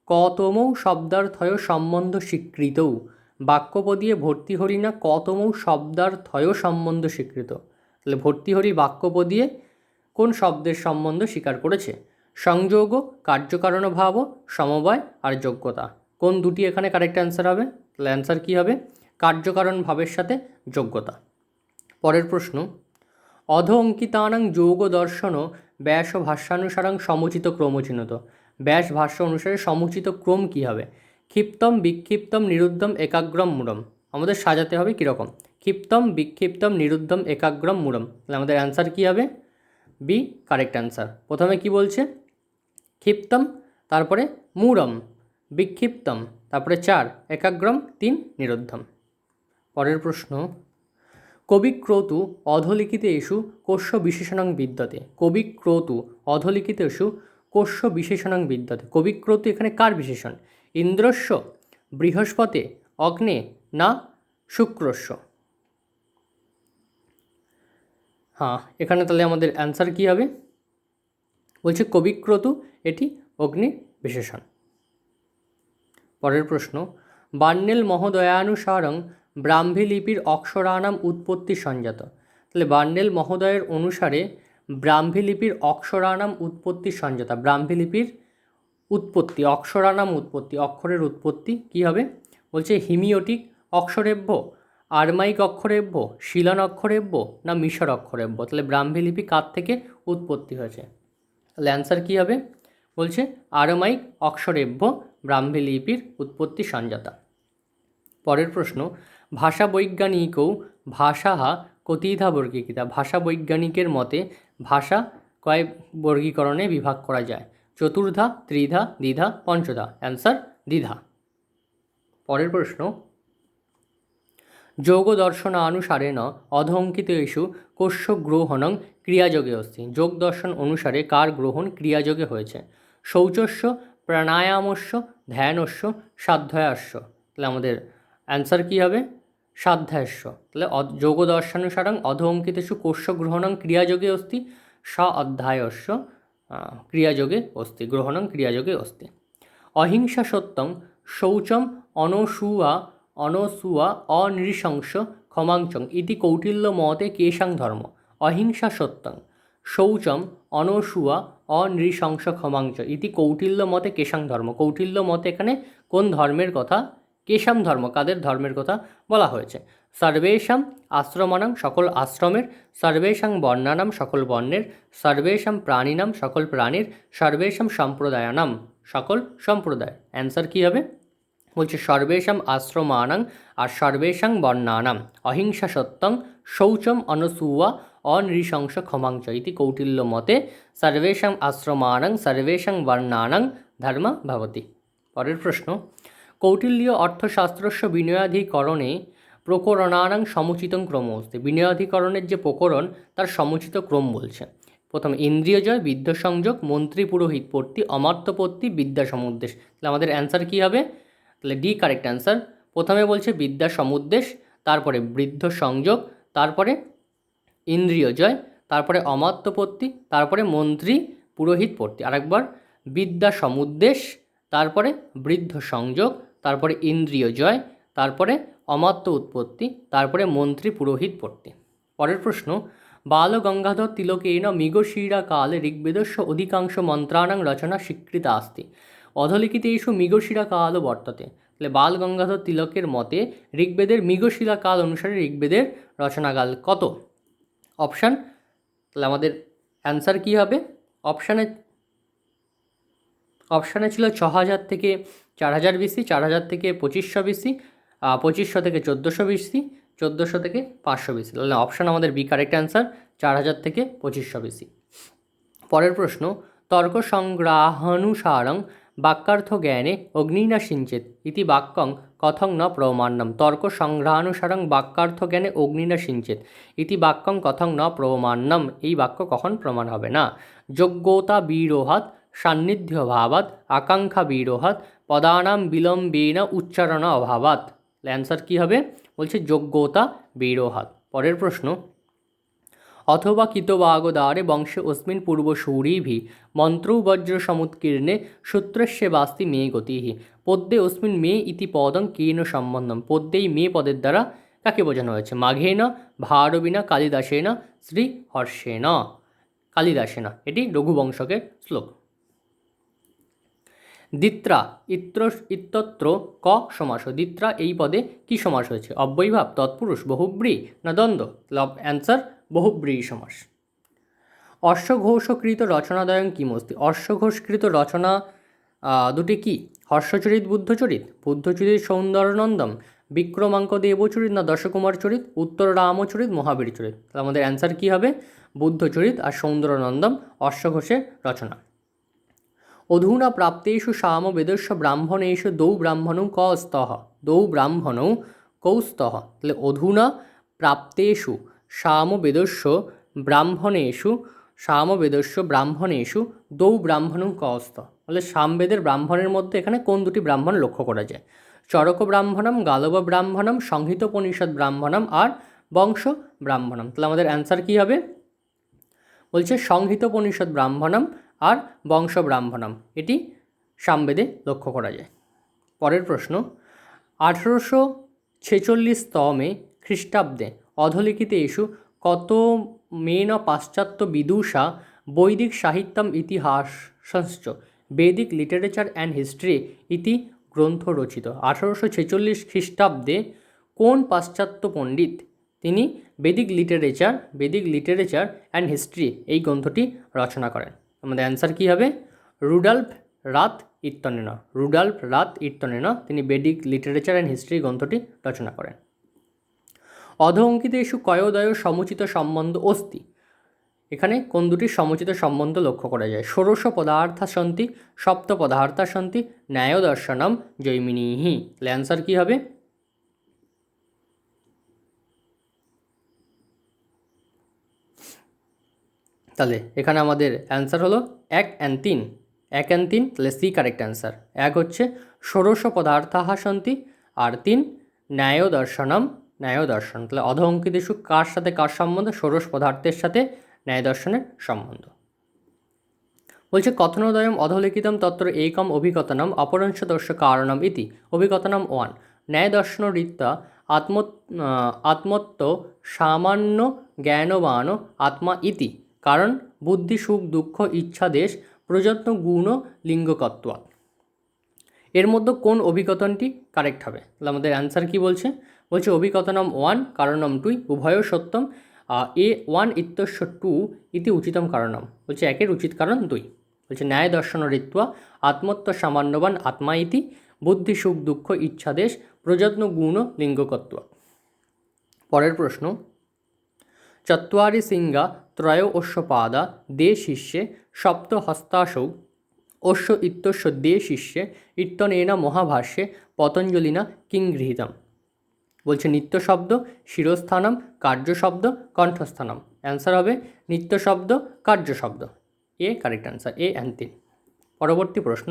কতমৌ শব্দার্থয় সম্বন্ধ স্বীকৃতৌ বাক্যপদীয়ে ভর্তৃহরি না কতমৌ শব্দার্থয় সম্বন্ধ স্বীকৃত। তাহলে ভর্তৃহরি বাক্যপদীয়ে কোন শব্দের সম্বন্ধ স্বীকার করেছে? সংযোগ, কার্যকারণ ভাব, সমবায় আর যোগ্যতা। কোন দুটি এখানে কারেক্ট অ্যান্সার হবে? তাহলে অ্যান্সার কী হবে? কার্যকারণ ভাবের সাথে যোগ্যতা। পরের প্রশ্ন, অধ অঙ্কিতানাং যোগ দর্শন ব্যাস ভাষ্যানুসারাং সমুচিত ক্রমচিহ্নত। ব্যাস ভাষ্য অনুসারে সমুচিত ক্রম কী হবে? ক্ষিপ্তম, বিক্ষিপ্তম, নিরুদ্ধম, একাগ্রম, মূঢ়ম। আমাদের সাজাতে হবে কীরকম? ক্ষিপ্তম, বিক্ষিপ্তম, নিরুদ্ধম, একাগ্রম, মূঢ়ম। তাহলে আমাদের অ্যান্সার কী হবে? B correct answer. প্রথমে কি বলছে? ক্ষিপ্তম, তারপরে মূঢ়ম, বিক্ষিপ্তম, তারপরে 4 একাগ্রম, 3 নিরুদ্ধম। পরের প্রশ্ন, কবিক্রতু অধলিখিতেষু কোষ্য বিশেষণং বিদ্যতে। কবিক্রতু অধলিখিতেষু কোষ্য বিশেষণং বিদ্যতে। কবিক্রতু এখানে কার বিশেষণ? ইন্দ্রস্য, বৃহস্পতি, অগ্নে না শুক্রস্য? হ্যাঁ, এখানে তাহলে আমাদের অ্যান্সার কী হবে? বলছে কবিক্রতু এটি অগ্নির বিশেষণ। পরের প্রশ্ন, বার্নেল মহোদয়ানুসারং ব্রাহ্মী লিপির অক্ষরানাম উৎপত্তি সঞ্জাত। তাহলে বার্নেল মহোদয়ের অনুসারে ব্রাহ্মী লিপির অক্ষরানাম উৎপত্তি সঞ্জাতা। ব্রাহ্মী লিপির উৎপত্তি, অক্ষরানাম উৎপত্তি, অক্ষরের উৎপত্তি কী হবে? বলছে হিমিওটিক অক্ষরেভ্য, আরমাইক অক্ষরেভ্য, শিলন অক্ষরেভ্য না মিশর অক্ষরেভ্য। তাহলে ব্রাহ্মী লিপি কার থেকে উৎপত্তি হয়েছে? তাহলে অ্যান্সার কী হবে? বলছে আরমাইক অক্ষরেভ্য ব্রাহ্মী লিপির উৎপত্তি সঞ্জাতা। পরের প্রশ্ন, ভাষা বৈজ্ঞানিকৌ ভাষা কতিধা বর্গীকৃতা। ভাষা বৈজ্ঞানিকের মতে ভাষা কয় বর্গীকরণে বিভাগ করা যায়? চতুর্ধা, ত্রিধা, দ্বিধা, পঞ্চধা। অ্যান্সার দ্বিধা। পরের প্রশ্ন, যোগ দর্শনানুসারেণ অধঃঙ্কিতেষু কোষ্য গ্রহণং ক্রিয়াযোগে অস্তি। যোগ দর্শন অনুসারে কার গ্রহণ ক্রিয়াযোগে হয়েছে? শৌচস্য, প্রাণায়ামস্য, ধ্যানস্য, সাধ্যাস্য। তাহলে আমাদের অ্যান্সার কী হবে? সাধ্যাস্য। তাহলে যোগ দর্শানুসারং অধঃঙ্কিতেষু কোষ্য গ্রহণং ক্রিয়াযোগে অস্তি, অধ্যায়স্য ক্রিয়াযোগে অস্তি, গ্রহণং ক্রিয়াযোগে অস্তি। অহিংসা সত্যং শৌচম অনসূয়া অনৃশংস ক্ষমাংচং ইতি কৌটিল্য মতে কেশাং ধর্ম। অহিংসা সত্যং শৌচম অনসূয়া অনৃশংস ক্ষমাংচ ইতি কৌটিল্য মতে কেশাং ধর্ম। কৌটিল্য মতে এখানে কোন ধর্মের কথা? কেশাম ধর্ম। কাদের ধর্মের কথা বলা হয়েছে? সর্বেষাং আশ্রমানাং সকল আশ্রমের, সর্বেষাং বর্ণানাম সকল বর্ণের, সর্বেষাং প্রাণিনাম সকল প্রাণীর, সর্বেষাং সম্প্রদায়ানাম সকল সম্প্রদায়। অ্যান্সার কী হবে? বলছে সর্বেষাং আশ্রমানাং আর সর্বেষাং বর্ণানাম অহিংসা সত্যং শৌচম অনসূয়া অনৃশংস ক্ষমাংচ ইতি কৌটিল্য মতে সর্বেষাং আশ্রমানাং সর্বেষাং বর্ণানাং ধর্ম ভবতি। পরের প্রশ্ন, কৌটিল্য অর্থশাস্ত্রস্য বিনয়াধিকরণে প্রকরণানাং সমুচিতং ক্রম অস্তি। বিনয়াধিকরণের যে প্রকরণ তার সমুচিত ক্রম বলছে। প্রথম ইন্দ্রিয়জয়, বিদ্যাসংযোগ, মন্ত্রী পুরোহিতপত্তি, অমাত্যপত্তি, বিদ্যা সমুদ্দেশ। তাহলে আমাদের অ্যান্সার কী হবে? তাহলে ডি কারেক্ট অ্যান্সার। প্রথমে বলছে বিদ্যা সমুদ্দেশ, তারপরে বৃদ্ধ সংযোগ, তারপরে ইন্দ্রিয়জয়, তারপরে অমাত্যপত্তি, তারপরে মন্ত্রী পুরোহিতপত্তি। আরেকবার, বিদ্যা সমুদ্দেশ, তারপরে বৃদ্ধ সংযোগ, তারপরে ইন্দ্রিয়জয়, তারপরে অমাত্য উৎপত্তি, তারপরে মন্ত্রী পুরোহিতপত্তি। পরের প্রশ্ন, বালগঙ্গাধর তিলকেন মৃগশিরা কালে ঋগ্বেদস্য অধিকাংশ মন্ত্রাণাং রচনা স্বীকৃতা अस्ति। অধলিখিতেষু মৃগশিরা কাল বর্ততে। তাহলে বাল গঙ্গাধর তিলকের মতে ঋগ্বেদের মৃগশিরা কাল অনুসারে ঋগ্বেদের রচনাকাল কত? অপশান, তাহলে আমাদের অ্যান্সার কী হবে? অপশানে ছিল 6000 থেকে 4000 BC, 4000 থেকে 2500 BC, 2500 থেকে 1400 BC, 1400 থেকে 500 BC। তাহলে অপশান আমাদের বি কারেক্ট অ্যান্সার, 4000 থেকে 2500 BC। পরের প্রশ্ন, তর্ক সংগ্রাহানুসারং বাক্যার্থ জ্ঞানে অগ্নিনা সিঞ্চেত ইতি বাক্যং কথং ন প্রমাণম। তর্ক সংগ্রহানুসারং বাক্যার্থ জ্ঞানে অগ্নিনা সিঞ্চেত ইতি বাক্যং কথং ন প্রমাণম। এই বাক্য কখন প্রমাণ হবে না? যোগ্যতা বিরোহাত, সান্নিধ্য অভাবাত, আকাঙ্ক্ষা বিরোহাত, পদানাম বিলম্বেন উচ্চারণ অভাবাত। অ্যান্সার কী হবে? বলছে যোগ্যতা বিরোহাত। পরের প্রশ্ন, অথবা কিতবাগদারে বংশে অস্মিন পূর্বসূরিভি মন্ত্রৌ বজ্র সমুৎকীর্ণে সূত্রস্যে বাস্তি মে গতিঃ পদ্যে অস্মিন মে ইতি পদং কেন সম্বন্ধম। পদ্যেই মে পদের দ্বারা কাকে বোঝানো হয়েছে? মাঘেন ভারবিনা কালিদাসেন শ্রীহর্ষেন। কালিদাসেনা, এটি রঘুবংশকের শ্লোক। দ্বিত্রা ইত্যত্র ক সমাস। দ্বিত্রা এই পদে কি সমাস হয়েছে? অব্যয়ীভাব, তৎপুরুষ, বহুব্রী না দ্বন্দ্ব? অ্যান্সার বহুব্রী সমাস। অশ্বঘোষকৃত রচনাদ্বয়ং কিমস্তি। অশ্বঘোষকৃত রচনা দুটি কি? হর্ষচরিত বুদ্ধচরিত, বুদ্ধচরিত সৌন্দর্যনন্দম, বিক্রমাঙ্ক দেবচরিত না দশকুমার চরিত, উত্তর রামচরিত, মহাবীর চরিত। আমাদের অ্যান্সার কি হবে? বুদ্ধচরিত আর সৌন্দর্যনন্দম অশ্বঘোষের রচনা। অধুনা প্রাপ্তেষু সামবেদস্য ব্রাহ্মণেষু দৌ ব্রাহ্মণৌ কস্তঃ। দৌ ব্রাহ্মণৌ কৌস্তঃ। তাহলে অধুনা প্রাপ্তেষু সামবেদস্য ব্রাহ্মণেষু দৌ ব্রাহ্মণৌ কস্ত। তাহলে সামবেদের ব্রাহ্মণের মধ্যে এখানে কোন দুটি ব্রাহ্মণ লক্ষ্য করা যায়? চরক ব্রাহ্মণম, গালব ব্রাহ্মণম, সংহিতোপনিষদ ব্রাহ্মণম আর বংশ ব্রাহ্মণম। তাহলে আমাদের অ্যান্সার কি হবে? বলছে সংহিতোপনিষদ ব্রাহ্মণম আর বংশ ব্রাহ্মণম, এটি সামবেদে লক্ষ্য করা যায়। পরের প্রশ্ন, 1846 খ্রিস্টাব্দে অধলিখিতেষু কত মেন পাশ্চাত্য বিদুষা বৈদিক সাহিত্যম ইতিহাসশ্চ বেদিক লিটারেচার অ্যান্ড হিস্ট্রি ইতি গ্রন্থ রচিত। 1846 খ্রিস্টাব্দে কোন পাশ্চাত্য পণ্ডিত তিনি বেদিক লিটারেচার অ্যান্ড হিস্ট্রি এই গ্রন্থটি রচনা করেন? আমাদের অ্যান্সার কী হবে? রুডল্ফ রাথ ইত্তনেন তিনি বেদিক লিটারেচার অ্যান্ড হিস্ট্রি গ্রন্থটি রচনা করেন। অধ অঙ্কিতেষু কয়োদয় সমুচিত সম্বন্ধ অস্তি। এখানে কোন দুটি সমুচিত সম্বন্ধ লক্ষ্য করা যায়? ষোড়শ পদার্থা সন্তি, সপ্ত পদার্থা সন্তি, ন্যায় দর্শনম জৈমিনীঃ। তাহলে অ্যান্সার কী হবে? তাহলে এখানে আমাদের অ্যান্সার হলো 1 and 3। 1 and 3, তাহলে সি কারেক্ট অ্যান্সার। 1 হচ্ছে ষোড়শ পদার্থাহ সন্তি আর 3 ন্যায় দর্শন। তাহলে অধ অঙ্কিতেষু কার সাথে কার সম্বন্ধ? ষোড়শ পদার্থের সাথে ন্যায় দর্শনের সম্বন্ধ। বলছে কথনোদয়ম অধলিখিতম তত্র একম অভিকথনম অপরঞ্চ দর্শ কারণম ইতি। অভিকথনম 1, ন্যায় দর্শন রীত্যা আত্মত্ব সামান্য জ্ঞানবান আত্মা ইতি, কারণ বুদ্ধি সুখ দুঃখ ইচ্ছাদেশ প্রযত্ন গুণ লিঙ্গকত্বাৎ। এর মধ্যে কোন অভিকথনটি কারেক্ট হবে? তাহলে আমাদের অ্যান্সার কি বলছে? অভিকথনম 1 কারণম 2 উভয় সত্যম, A1 ইত্যস্য 2 ইতি উচিতম কারণম। বলছে 1-এর উচিত কারণ 2। বলছে ন্যায় দর্শন রীত্বা আত্মত্ব সামান্যবান আত্মা ইতি, বুদ্ধি সুখ দুঃখ ইচ্ছাদেশ প্রযত্ন গুণ লিঙ্গকত্বাৎ। পরের প্রশ্ন, চত্বারি সিংহা ত্রয় অশ্বপাদা দে শিষ্যে সপ্ত হস্তাসৌ অশ্ব ইত্যস্য দে শিষ্যে ইত্যনেন মহাভাষ্যে পতঞ্জলিনা কিং গৃহীতম। বলছে নিত্য শব্দ, শিরস্থানম, কার্য শব্দ, কণ্ঠস্থানম। অ্যান্সার হবে নিত্য শব্দ, কার্য শব্দ। এ কারেক্ট অ্যান্সার, A and 3। পরবর্তী প্রশ্ন,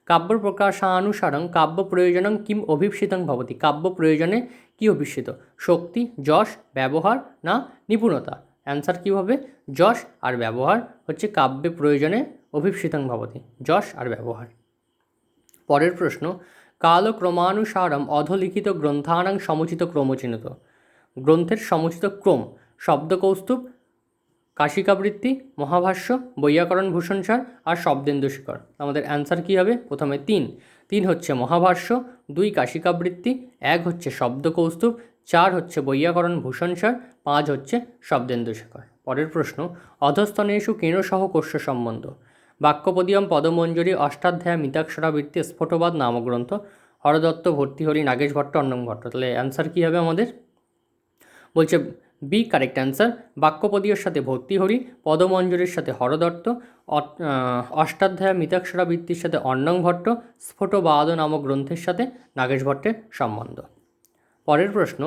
কাব্য প্রকাশানুসারং কাব্য প্রয়োজনং কিম অভীপ্সিতং ভবতি। কাব্য প্রয়োজনে কি অভীপ্সিত? শক্তি, যশ, ব্যবহার না নিপুণতা? অ্যান্সার কী হবে? যশ আর ব্যবহার হচ্ছে কাব্যে প্রয়োজনে অভীপ্সিতং ভবতি, যশ আর ব্যবহার। পরের প্রশ্ন, কালক্রমানুসারম অধলিখিত গ্রন্থানাং সমুচিত ক্রমচিহ্নিত। গ্রন্থের সমুচিত ক্রম: শব্দকৌস্তুভ, কাশিকাবৃত্তি, মহাভাষ্য, বৈয়াকরণ ভূষণসার আর শব্দেন্দুশেখর। আমাদের অ্যান্সার কী হবে? প্রথমে 3 হচ্ছে মহাভাষ্য, 2 কাশিকাবৃত্তি, 1 হচ্ছে শব্দকৌস্তুভ, 4 হচ্ছে বৈয়াকরণ ভূষণসার, 5 হচ্ছে শব্দেন্দুশেখর। পরের প্রশ্ন, অধস্তনেষু কেন সহ কোষ্য সম্বন্ধ। বাক্যপদীয়ম, পদমঞ্জরি, অষ্টাধ্যায়, মিতাক্ষরাবৃত্তি, স্ফোটবাদ নামক গ্রন্থ। হরদত্ত, ভর্তৃহরি, নাগেশ ভট্ট, অন্নম ভট্ট। তাহলে অ্যান্সার কী হবে আমাদের? বলছে বি কারেক্ট অ্যান্সার। বাক্যপদীয়র সাথে ভর্তৃহরি, পদমঞ্জরির সাথে হরদত্ত, অষ্টাধ্যায় মিতাক্ষরাবৃত্তির সাথে অন্নং ভট্ট, স্ফোটবাদ নামক গ্রন্থের সাথে নাগেশ ভট্টের সম্বন্ধ। পরের প্রশ্ন,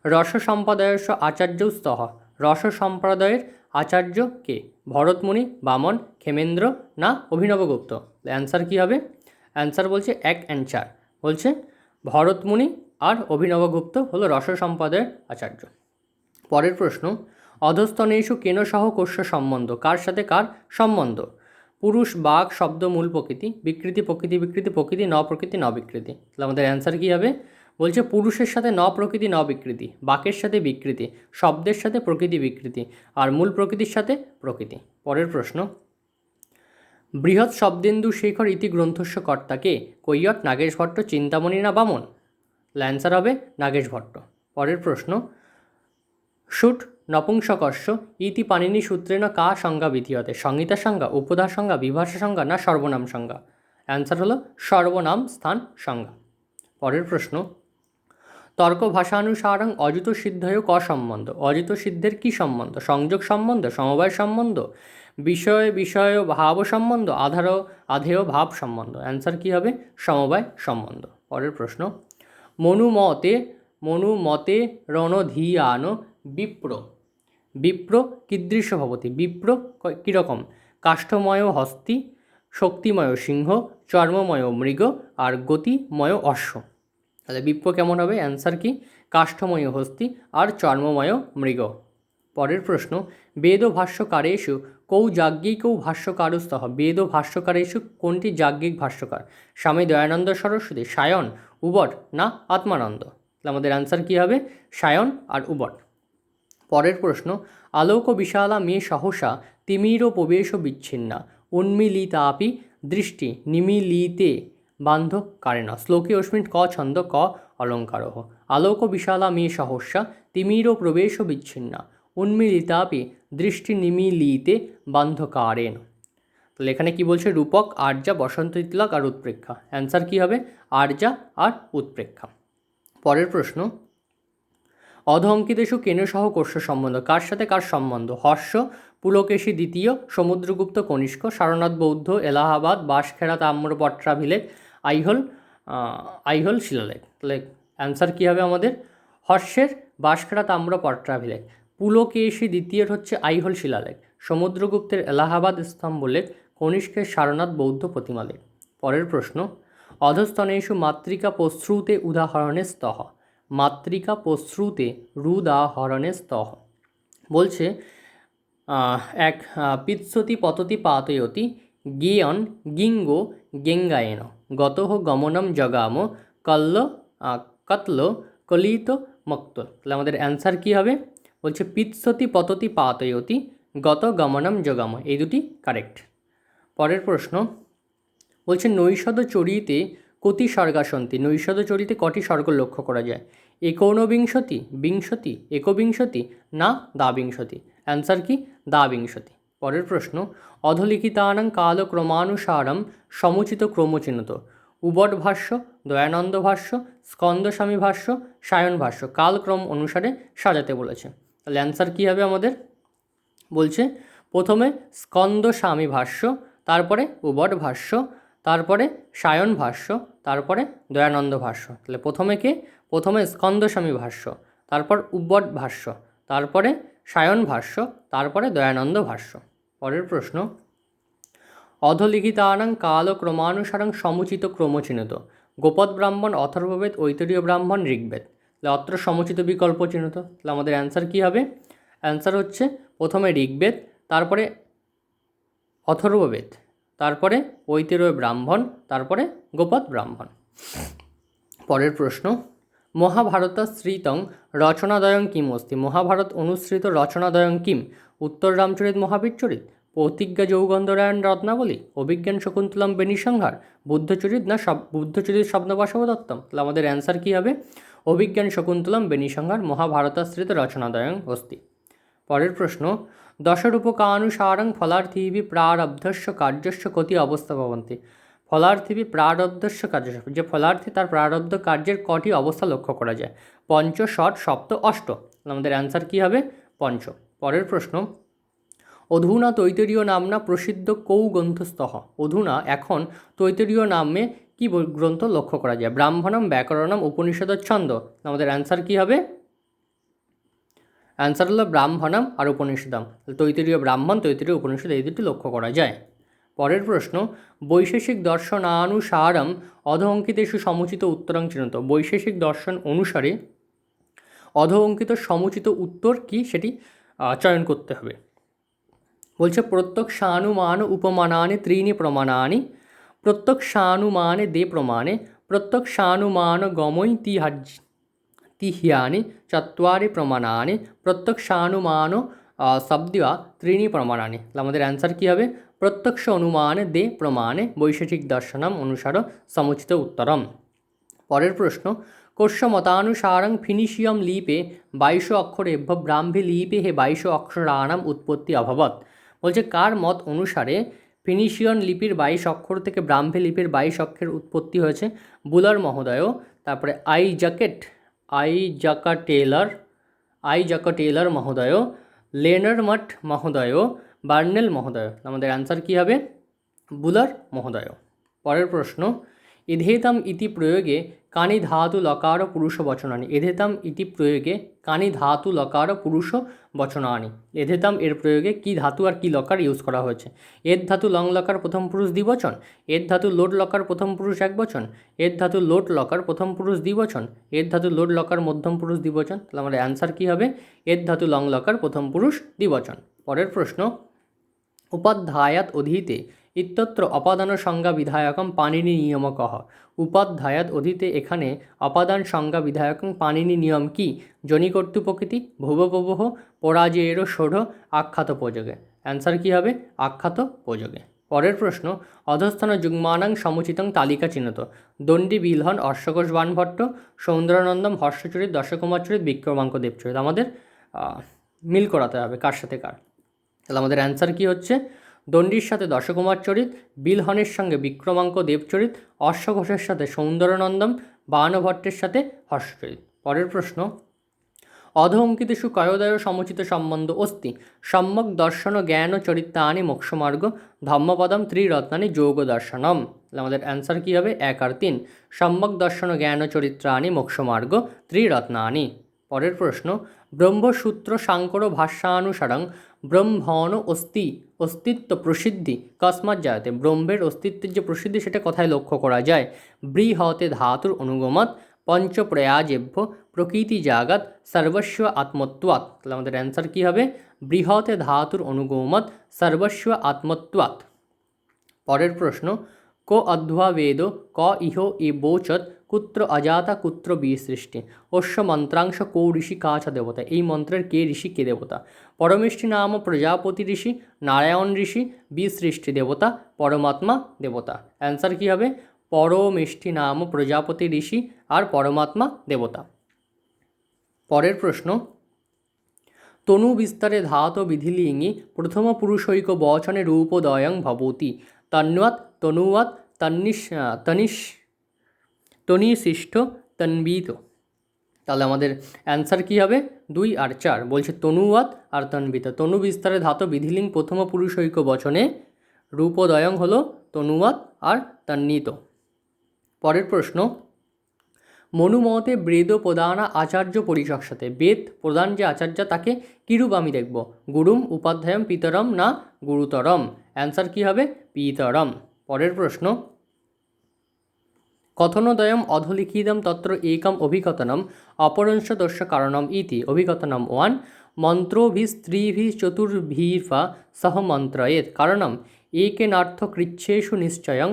রস সম্প্রদায়স্য আচার্যৌ স্তঃ। রস সম্প্রদায়ের আচার্য কে? ভরতমুনি, বামন, ক্ষেমেন্দ্র না অভিনবগুপ্ত? অ্যান্সার কী হবে? অ্যান্সার বলছে 1 and 4। বলছে ভরতমুনি আর অভিনবগুপ্ত হলো রস সম্প্রদায়ের আচার্য। পরের প্রশ্ন, অধস্তনেষু কেন সহ কোষ্য সম্বন্ধ, কার সাথে কার সম্বন্ধ? পুরুষ বাক শব্দ মূল প্রকৃতি, বিকৃতি প্রকৃতি বিকৃতি প্রকৃতি ন প্রকৃতি ন বিকৃতি। তাহলে আমাদের অ্যান্সার কী হবে? বলছে পুরুষের সাথে ন প্রকৃতি ন বিকৃতি, বাকের সাথে বিকৃতি, শব্দের সাথে প্রকৃতি বিকৃতি, আর মূল প্রকৃতির সাথে প্রকৃতি। পরের প্রশ্ন, বৃহৎ শব্দেন্দু শেখর ইতি গ্রন্থস্য কর্তাকে? কৈয়ট, নাগেশ ভট্ট, চিন্তামণি না বামন? অ্যান্সার হবে নাগেশ ভট্ট। পরের প্রশ্ন, শুট নপুংসকস্য ইতি পাণিনি সূত্রেণ কা সংজ্ঞা বিধীয়তে? সংহিতা সংজ্ঞা, উপধা সংজ্ঞা, বিভাষা সংজ্ঞা না সর্বনাম সংজ্ঞা? অ্যান্সার হলো সর্বনাম স্থান সংজ্ঞা। পরের প্রশ্ন, তর্ক ভাষানুসারং অযুত সিদ্ধয় ক সম্বন্ধ? অযুত সিদ্ধের কী সম্বন্ধ? সংযোগ সম্বন্ধ, সমবায় সম্বন্ধ, বিষয় বিষয় ভাব সম্বন্ধ, আধেয় ভাব সম্বন্ধ? অ্যান্সার কী হবে? সমবায় সম্বন্ধ। পরের প্রশ্ন, মনুমতে রণধিয়ান বিপ্র, বিপ্র কীদৃশ ভবতি? বিপ্র কীরকম? কাষ্ঠময় হস্তি, শক্তিময় সিংহ, চর্মময় মৃগ, আর গতিময় অশ্ব। তাহলে বিপ্র কেমন হবে? অ্যান্সার কি? কাষ্ঠময় হস্তি আর চর্মময় মৃগ। পরের প্রশ্ন, বেদ ভাষ্যকারেষু কৌ যাজ্ঞিকৌ ভাষ্যকারস্তঃ? বেদ ভাষ্যকারেষু কোনটি যাজ্ঞিক ভাষ্যকার? স্বামী দয়ানন্দ সরস্বতী, সায়ন, উবট না আত্মানন্দ? তাহলে আমাদের অ্যান্সার কী হবে? সায়ন আর উবট। পরের প্রশ্ন, আলোক বিশালা মে সহসা তিমির প্রবেশ বিচ্ছিন্না উন্মিলিতাপি দৃষ্টি নিমিলিতে বান্ধ কারেণ? শ্লোকে অস্মিন ক ছন্দ ক অলঙ্কারঃ? আলোক বিশালা মে সহস্যা তিমির প্রবেশ বিচ্ছিন্না উন্মিলিতাপি দৃষ্টি নিমিলিতে বান্ধকারেণ। তাহলে এখানে কি বলছে? রূপক, আর্যা, বসন্ত তিলক আর উৎপ্রেক্ষা। অ্যান্সার কী হবে? আর্যা আর উৎপ্রেক্ষা। পরের প্রশ্ন, অধ অঙ্কিতেষু কেন সহ কোষ্য সম্বন্ধ? কার সাথে কার সম্বন্ধ? হর্ষ, পুলকেশী দ্বিতীয়, সমুদ্রগুপ্ত কনিষ্ক, সারনাথ বৌদ্ধ, এলাহাবাদ, বাঁশখেড়া তাম্রপট্রাভিলেখ, আইহোল শিলালেখ। তাহলে অ্যান্সার কী হবে আমাদের? হর্ষের বাঁশখেড়া তাম্রপট্রাভিলেখ, পুলকেশী দ্বিতীয়ের হচ্ছে আইহোল শিলালেখ, সমুদ্রগুপ্তের এলাহাবাদ স্তম্ভলেখ, কনিষ্কের সারনাথ বৌদ্ধ প্রতিমালেখ। পরের প্রশ্ন, অধস্তনেষু মাতৃকা প্রশ্রুতে উদাহরণে স্তঃ? মাতৃকা প্রশ্রুতে রুদাহরণে স্তঃ বলছে এক পিৎসতি পততি পাতয়তি গেয়ন গিঙ্গো গেঙ্গায়েন গতঃ গমনম জগাম কতল কলিত মক্ত। তাহলে আমাদের অ্যান্সার কী হবে? বলছে পিৎসতি পততি পাতয়তি গত গমনম জগাম, এই দুটি কারেক্ট। পরের প্রশ্ন বলছে নৈষদ চরিতে কতি স্বর্গাসন্তি? নৈষদ চরিতে কটি স্বর্গ লক্ষ্য করা যায়? একৌনবিংশতি, বিংশতি, একবিংশতি না দ্বাবিংশতি? অ্যান্সার কি? দ্বাবিংশতি। পরের প্রশ্ন, অধলিখিতানাং কালক্রমানুসারম সমুচিত ক্রমচিহ্নত? উবট ভাষ্য, দয়ানন্দ ভাষ্য, স্কন্দস্বামী ভাষ্য, সায়ন ভাষ্য। কালক্রম অনুসারে সাজাতে বলেছে। তাহলে অ্যান্সার কী হবে আমাদের? বলছে প্রথমে স্কন্দস্বামী ভাষ্য, তারপরে উবট ভাষ্য, তারপরে সায়ন ভাষ্য, তারপরে দয়ানন্দ ভাষ্য। তাহলে প্রথমে কে? প্রথমে স্কন্দস্বামী ভাষ্য, তারপর উবট ভাষ্য, তারপরে সায়ন ভাষ্য, তারপরে দয়ানন্দ ভাষ্য। পরের প্রশ্ন, অধলিখিতানাং কালক্রমানুসারং সমুচিত ক্রমচিহ্নিত? গোপদ ব্রাহ্মণ, অথর্ববেদ, ঐতরীয় ব্রাহ্মণ, ঋগ্বেদ। তাহলে অত্র সমুচিত বিকল্প চিহ্নিত। তাহলে আমাদের অ্যান্সার কী হবে? অ্যান্সার হচ্ছে প্রথমে ঋগ্বেদ, তারপরে অথর্ববেদ, তারপরে ঐতরীয় ব্রাহ্মণ, তারপরে গোপদ ব্রাহ্মণ। পরের প্রশ্ন, মহাভারতশ্রিতং রচনাদ্বয়ং কিম অস্তি? মহাভারত অনুসৃত রচনাদ্বয়ং কিম? উত্তর রামচরিত মহাবীরচরিত, প্রতিজ্ঞা যৌগন্ধরায়ণ রত্নাবলী, অভিজ্ঞান শকুন্তলম বেণীসংহার, বুদ্ধচরিত না বুদ্ধচরিত স্বপ্নবাসবদত্তম? তাহলে আমাদের অ্যান্সার কী হবে? অভিজ্ঞান শকুন্তলম বেণীসংহার মহাভারতাশ্রিত রচনাদ্বয়ং অস্তি। পরের প্রশ্ন, দশরূপকানুসারং ফলার্থিভি প্রারব্ধস্য কার্যস্য কতি অবস্থা ভবন্তি? ফলার্থিভি প্রারব্ধস্য কার্যস্য, যে ফলার্থী তার প্রারব্ধ কার্যের কটি অবস্থা লক্ষ্য করা যায়? পঞ্চ, ষট, সপ্ত, অষ্ট। আমাদের অ্যান্সার কী হবে? পঞ্চ। পরের প্রশ্ন, অধুনা তৈতরীয় নামনা প্রসিদ্ধ কৌ গ্রন্থস্তঃ? অধুনা এখন তৈতরীয় নামে কি গ্রন্থ লক্ষ্য করা যায়? ব্রাহ্মণম, ব্যাকরণম, উপনিষদ, ছন্দ। আমাদের অ্যান্সার কী হবে? অ্যান্সার হলো ব্রাহ্মণম আর উপনিষদম। তৈতরীয় ব্রাহ্মণ, তৈতরীয় উপনিষদ, এই দুটি লক্ষ্য করা যায়। পরের প্রশ্ন, বৈশেষিক দর্শনানুসারম অধ অঙ্কিতেষু সমুচিত উত্তরং চিহ্নিত? বৈশেষিক দর্শন অনুসারে অধ অঙ্কিত সমুচিত উত্তর কি? সেটি চয়ন করতে হবে। বলছে প্রত্যক্ষানুমান উপমানানি ত্রিণি প্রমাণানি, প্রত্যক্ষানুমানে দে প্রমাণে, প্রত্যক্ষানুমান তিহ্যানি চত্বারি প্রমাণানি, প্রত্যক্ষানুমান শব্দা ত্রিণি প্রমাণানি। আমাদের অ্যান্সার কী হবে? প্রত্যক্ষ অনুমানে দে প্রমাণে বৈশেষিক দর্শনম অনুসার সমুচিত উত্তরম। পরের প্রশ্ন, কোষ্য মতানুসারং ফিনিশিয়ম লিপে 22 অক্ষরেভ্য ব্রাহ্মী লিপে হে 22 অক্ষরাণাম উৎপত্তি অভবৎ। বলছে কার মত অনুসারে ফিনিশিয়ন লিপির 22 অক্ষর থেকে ব্রাহ্মী লিপির 22 অক্ষরের উৎপত্তি হয়েছে? বুলার মহোদয়, তারপরে আইজাকা টেলর মহোদয়, লেনারমট মহোদয়, বার্নেল মহোদয়। আমাদের অ্যান্সার কী হবে? বুলার মহোদয়। পরের প্রশ্ন, এধেতাম ইতি প্রয়োগে কানি ধাতু লকার পুরুষ বচনানি। এধেতাম ইতি প্রয়োগে কানি ধাতু লকার পুরুষ বচনানি। এধেতাম এর প্রয়োগে কি ধাতু আর কি লকার ইউজ করা হয়েছে? এর ধাতু লং লকার প্রথম পুরুষ দ্বিবচন, এর ধাতু লোড লকার প্রথম পুরুষ একবচন, এর ধাতু লোড লকার প্রথম পুরুষ দ্বিবচন, এর ধাতু লোড লকার মধ্যম পুরুষ দ্বিবচন। তাহলে আমাদের অ্যান্সার কী হবে? এর ধাতু লং লকার প্রথম পুরুষ দ্বিবচন। পরের প্রশ্ন, উপাধ্যায়াত অধীতে ইত্যত্র অপাদান সংজ্ঞা বিধায়কম পাণিনি নিয়মকঃ। উপাধ্যায়াত অধীতে এখানে অপাদান সংজ্ঞা বিধায়কম পাণিনি নিয়ম কি? জনি কর্তৃপ্রকৃতি, ভুবপ্রবহ, পরাজয়ের ষোড়, আখ্যাত প্রযোগে। অ্যান্সার কী হবে? আখ্যাত প্রযোগে। পরের প্রশ্ন, অধস্থান যুগ্মানাং সমুচিতং তালিকা চিহ্নত। দণ্ডী বিলহন অশ্বঘোষ বাণভট্ট, সৌন্দরানন্দম হর্ষচরিত, দশকুমার চরিত, বিক্রমাঙ্ক দেবচরিত। আমাদের মিল করাতে হবে কার সাথে কার। তাহলে আমাদের অ্যান্সার কী হচ্ছে? দণ্ডির সাথে দশকুমার চরিত, বিলহনের সঙ্গে বিক্রমাঙ্ক দেবচরিত, অশ্বঘোষের সাথে সৌন্দরানন্দম, বাণভট্টের সাথে হর্ষচরিত। পরের প্রশ্ন, অধ অঙ্কিতেষু কয়োদয় সমুচিত সম্বন্ধ অস্তি সম্যক দর্শন জ্ঞান চরিত্রাণি মোক্ষমার্গ ধম্মপদম ত্রিরত্নানি যোগ দর্শনম। আমাদের অ্যান্সার কী হবে? 1 আর 3। সম্যক দর্শন জ্ঞান চরিত্রাণি মোক্ষমার্গ ত্রিরত্নানি। পরের প্রশ্ন, ব্রহ্মসূত্র সাংকর ভাষ্যানুসারং ব্রহ্মণ অস্তিত্ব প্রসিদ্ধি কস্মাৎ জায়তে। ব্রহ্মের অস্তিত্বের যে প্রসিদ্ধি সেটা কোথায় লক্ষ্য করা যায়? বৃহতে ধাতুর অনুগমত পঞ্চপ্রয়াজেভ্য প্রকৃতি জাগাত সর্বস্ব আত্মত্বাৎ। তাহলে আমাদের অ্যান্সার কী হবে? বৃহতে ধাতুর অনুগমত সর্বস্ব আত্মত্বাৎ। পরের প্রশ্ন, ক অধ্বা বেদ ক ইহ এ বোচত কুত্র অজাতা কুত্র বিসৃষ্টি অশ্ব মন্ত্রাংশ কো ঋষি কাছ দেবতা। এই মন্ত্রের কে ঋষি কে দেবতা? পরমেষ্টি নাম প্রজাপতি ঋষি, নারায়ণ ঋষি, বিসৃষ্টি দেবতা, পরমাত্মা দেবতা। অ্যান্সার কী হবে? পরমেষ্টি নাম প্রজাপতি ঋষি আর পরমাত্মা দেবতা। পরের প্রশ্ন, তনু বিস্তারে ধাত বিধিলিঙ্গি প্রথম পুরুষৈক বচনে রূপোদয়ং ভবতি তন্বাৎ তনুয়াৎ তনিশিষ্ঠ তন্বিত। তাহলে আমাদের অ্যান্সার কী হবে? 2 আর 4। বলছে তনুয়াৎ আর তন্বিত। তনু বিস্তারে ধাত বিধিলিং প্রথম পুরুষৈক বচনে রূপোদয়ং হলো তনুয়াৎ আর তন্বিত। পরের প্রশ্ন, মনুমতে বেদ প্রধান আচার্য পরিচক্ষতে। বেদ প্রধান যে আচার্য তাকে কীরূপ আমি দেখব? গুরুম, উপাধ্যায়ম, পিতরম না গুরুতরম। অ্যান্সার কী হবে? পিতরম। পরের প্রশ্ন, কথনোদয়ম অধলিখিতম তত্র একম অভিকথনম অপরংশ দস্য কারণম ইতি। অভিকথনম 1, মন্ত্রভিস্ত্রীভিশ্চতুর্ভির্বা সহ মন্ত্রয়েত কারণম একেনার্থ কৃচ্ছেষু নিশ্চয়ং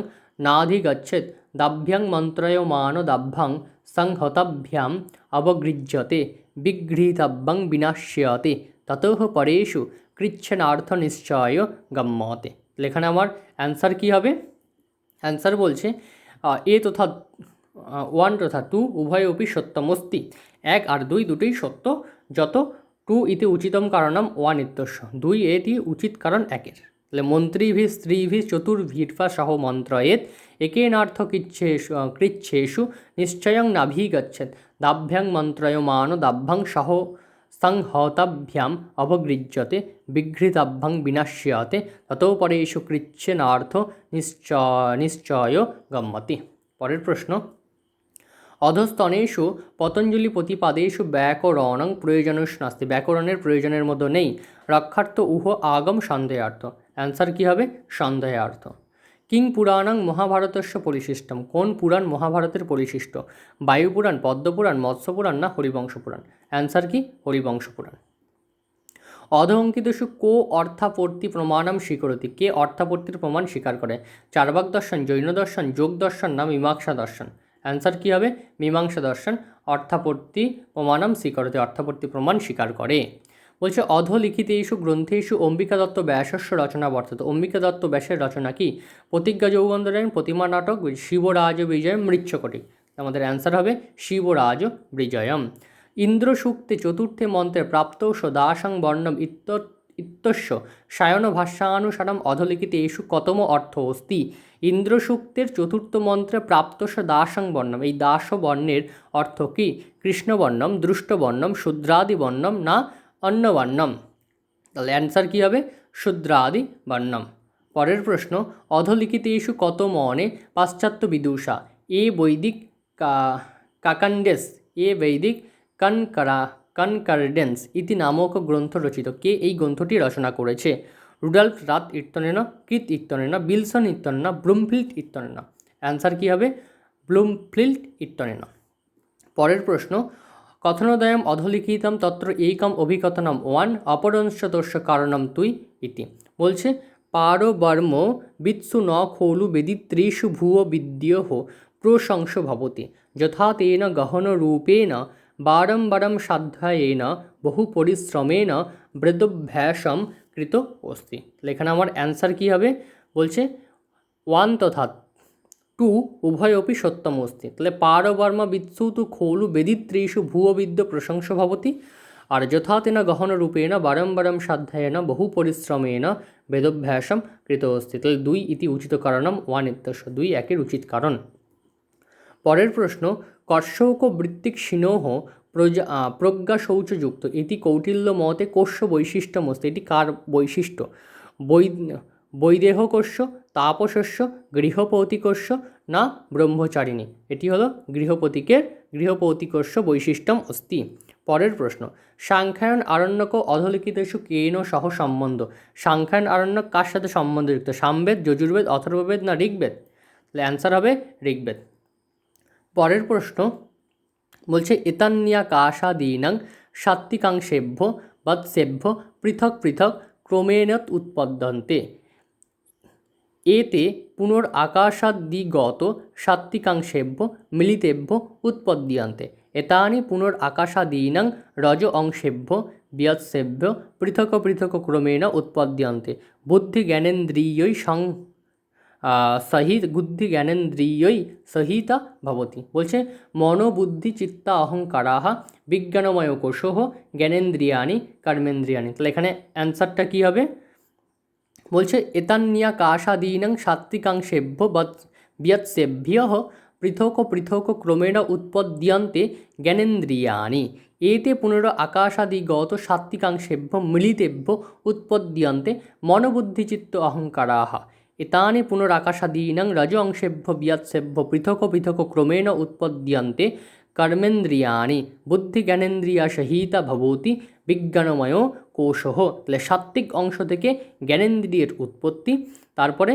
নাধিগচ্ছেৎ দাভ্যাং মন্ত্রয়মান দাভ্যাং সংহতাভ্যাম অবগৃহ্যতে বিগৃহীতব্যং বিনাশ্যতে ততঃ পরেষু কৃচ্ছনার্থ নিশ্চয় গম্যতে। এখানে আমার অ্যান্সার কী হবে? অ্যান্সার বলছে এ তথা 1 তথা 2 উভয়পি সত্যমস্তি। 1 আর 2 দুটোই সত্য, যত 2 ইতি উচিতম কারণম 1 ইত্যস্য। 2 এটি উচিত কারণ 1-এর। তাহলে মন্ত্রীভি স্ত্রীভি চতুর্ভির্বা সহ মন্ত্রয়েত একেনার্থ কৃচ্ছেষু নিশ্চয়ং নাভিগচ্ছেৎ দাভ্যাং মন্ত্রয়মান দাভ্যাং সহ সংহতাভ্যাম অবগৃহ্যতে বিঘ্রিতাভ্যাং বিনাশ্যতে ততো পরেষু কৃচ্ছেনার্থ নিশ্চয় গম্যতি। পরের প্রশ্ন, অধস্তনেষু পতঞ্জলি প্রতিপাদেষু ব্যাকরণং প্রয়োজনস্য নাস্তি। ব্যাকরণের প্রয়োজনের মধ্যে নেই। রক্ষার্থ উহ আগম সন্দেহার্থ। অ্যান্সার কী হবে? সন্দেহার্থ। কিং পুরাণং মহাভারতস্য পরিশিষ্টম। কোন পুরাণ মহাভারতের পরিশিষ্ট? বায়ুপুরাণ, পদ্মপুরাণ, মৎস্যপুরাণ না হরিবংশ পুরাণ? অ্যান্সার কি? হরিবংশ পুরাণ। অধঃঙ্কিতেষু কো অর্থাপত্তি প্রমাণম স্বীকরতি, কে অর্থাপত্তির প্রমাণ স্বীকার করে? চার্বাক দর্শন, জৈন দর্শন, যোগ দর্শন না মীমাংসা দর্শন? অ্যান্সার কী হবে? মীমাংসা দর্শন অর্থাপত্তি প্রমাণম স্বীকরতি, অর্থাপত্তি প্রমাণ স্বীকার করে। বলছে অধলিখিতেষু গ্রন্থেষু অম্বিকা দত্ত ব্যাসস্য রচনা বর্ততে। অম্বিকা দত্ত ব্যাসের রচনা কি? প্রতিজ্ঞা যৌগন্ধরায়ণ, প্রতিমা নাটক, শিবরাজ বিজয়ম, মৃচ্ছকটি। আমাদের অ্যান্সার হবে শিবরাজ বিজয়ম। ইন্দ্রসূক্তে চতুর্থে মন্ত্রে প্রাপ্তৌষ দাসং বর্ণম ইত্যস্য সায়ন ভাষ্যানুসারম অধলিখিতে এষু কতম অর্থ অস্তি। ইন্দ্রসূক্তের চতুর্থ মন্ত্রে প্রাপ্তস দাসং বর্ণম, এই দাস বর্ণের অর্থ কি? কৃষ্ণবর্ণম, দৃষ্টবর্ণম, শূদ্রাদি বর্ণম না অন্য বর্ণম? তাহলে অ্যান্সার কী হবে? শূদ্রাদি বর্ণম। পরের প্রশ্ন, অধলিখিতেষু কত মনে পাশ্চাত্য বিদুষা এ বৈদিক কাকান্ডেস এ বৈদিক কনকার্ডেন্স ইতি নামক গ্রন্থ রচিত। কে এই গ্রন্থটি রচনা করেছে? রুডল্ফ রাথ ইত্যনেন, কৃত ইত্যনেন, বিলসন ইত্যনেন, ব্লুমফিল্ড ইত্যনেন? অ্যান্সার কী হবে? ব্লুমফিল্ড ইত্যনেন। পরের প্রশ্ন, কথনোদয়ম অধলিখিতম তত্র এইকম অভিকথনম ওয়ান অপরঞ্চ তস্য কারণম তুই ইতি। বলছে পারবর্ম বিৎসু ন খোলু বেদিত্রেষু ভুয় বিদ্যেহ প্রশংস ভবতি যথা তেন গহনরূপেণ বারম্বারম সাধ্যায়েন বহু পরিশ্রমেণ বৃদ্ধাভ্যাসম কৃত অস্তি। এখানে আমার অ্যান্সার কী হবে? বলছে ওয়ান তথা টু উভয়পি সত্যম অস্তি। তাহলে পারবর্মা বিৎসু তু খোলু বেদিত্রেষু ভুয়বিদ্য প্রশংস ভবতি, আর যথা তেন গহনরূপেণ বারম্বারম সাধ্যায়েন বহু পরিশ্রমেণ বেদভ্যাসম কৃত অস্তি। তাহলে দুই ইতি উচিত কারণম ওয়ান ইত্যস্য, দুই একের উচিত কারণ। পরের প্রশ্ন, কর্ষৌক বৃত্তিক সিনোহ প্রজ্ঞাশৌচযুক্ত এটি কৌটিল্য মতে কোষ্য বৈশিষ্ট্যমস্তি। এটি কার বৈশিষ্ট্য? বৈদেহকোষ্য, তাপসস্য, গৃহপৌতিকস্য না ব্রহ্মচারিণী? এটি হলো গৃহপৌতিকস্য বৈশিষ্ট্যম অস্তি। পরের প্রশ্ন, সাংখ্যায়ন আরণ্যক অধলিখিতেষু কেন সহ সম্বন্ধ? সাংখ্যায়ন আরণ্যক কার সাথে সম্বন্ধযুক্ত? সামবেদ, যজুর্বেদ, অথর্ববেদ না ঋগ্বেদ? তাহলে অ্যান্সার হবে ঋগ্বেদ। পরের প্রশ্ন বলছে এতান্যাকাশাদীনাং সাত্ত্বিকাংশেভ্য বৎসেভ্য পৃথক পৃথক ক্রমেণ উৎপদ্যন্তে এতে পুনরাকাশাদিগত সাত্ত্বিকাংশেভ্য মিলিতেভ্য উৎপদ্যন্তে এতানি পুনরাকাশাদীনাং রজ অংশেভ্য বিয়ৎসেভ্য পৃথক পৃথক ক্রমেণ উৎপদ্যন্তে বুদ্ধি জ্ঞানেন্দ্রিয়ৈ বুদ্ধি জ্ঞানেন্দ্রিয়ৈ সহিতা ভবতি। বলছে মনোবুদ্ধি চিত্তা অহংকারাহা বিজ্ঞানময় কোষহ জ্ঞানেন্দ্রিয়ানি কর্মেন্দ্রিয়ানি। তাহলে এখানে অ্যান্সারটা কী হবে? বলছে এতান্যাকাশাদীনাং সাত্ত্বিকাংশেভ্য বিয়ৎসেভ্যঃ পৃথক পৃথক ক্রমেণ উৎপদ্যন্তে জ্ঞানেন্দ্রিয়ানি এতে পুনরাকাশাদিগত সাত্ত্বিকাংশেভ্য মিলিতেভ্য উৎপদ্যন্তে মনোবুদ্ধিচিত্ত অহংকারাহা এতানি পুনরাকাশাদীনাং রজ অংশেভ্য বিয়ৎসেভ্য পৃথক পৃথক ক্রমেণ উৎপদ্যন্তে কর্মেন্দ্রিয়ানি বুদ্ধি জ্ঞানেন্দ্রিয়া সহিতা ভবতি বিজ্ঞানময় কোষহ। তাহলে সাত্ত্বিক অংশ থেকে জ্ঞানেন্দ্রিয়ের উৎপত্তি, তারপরে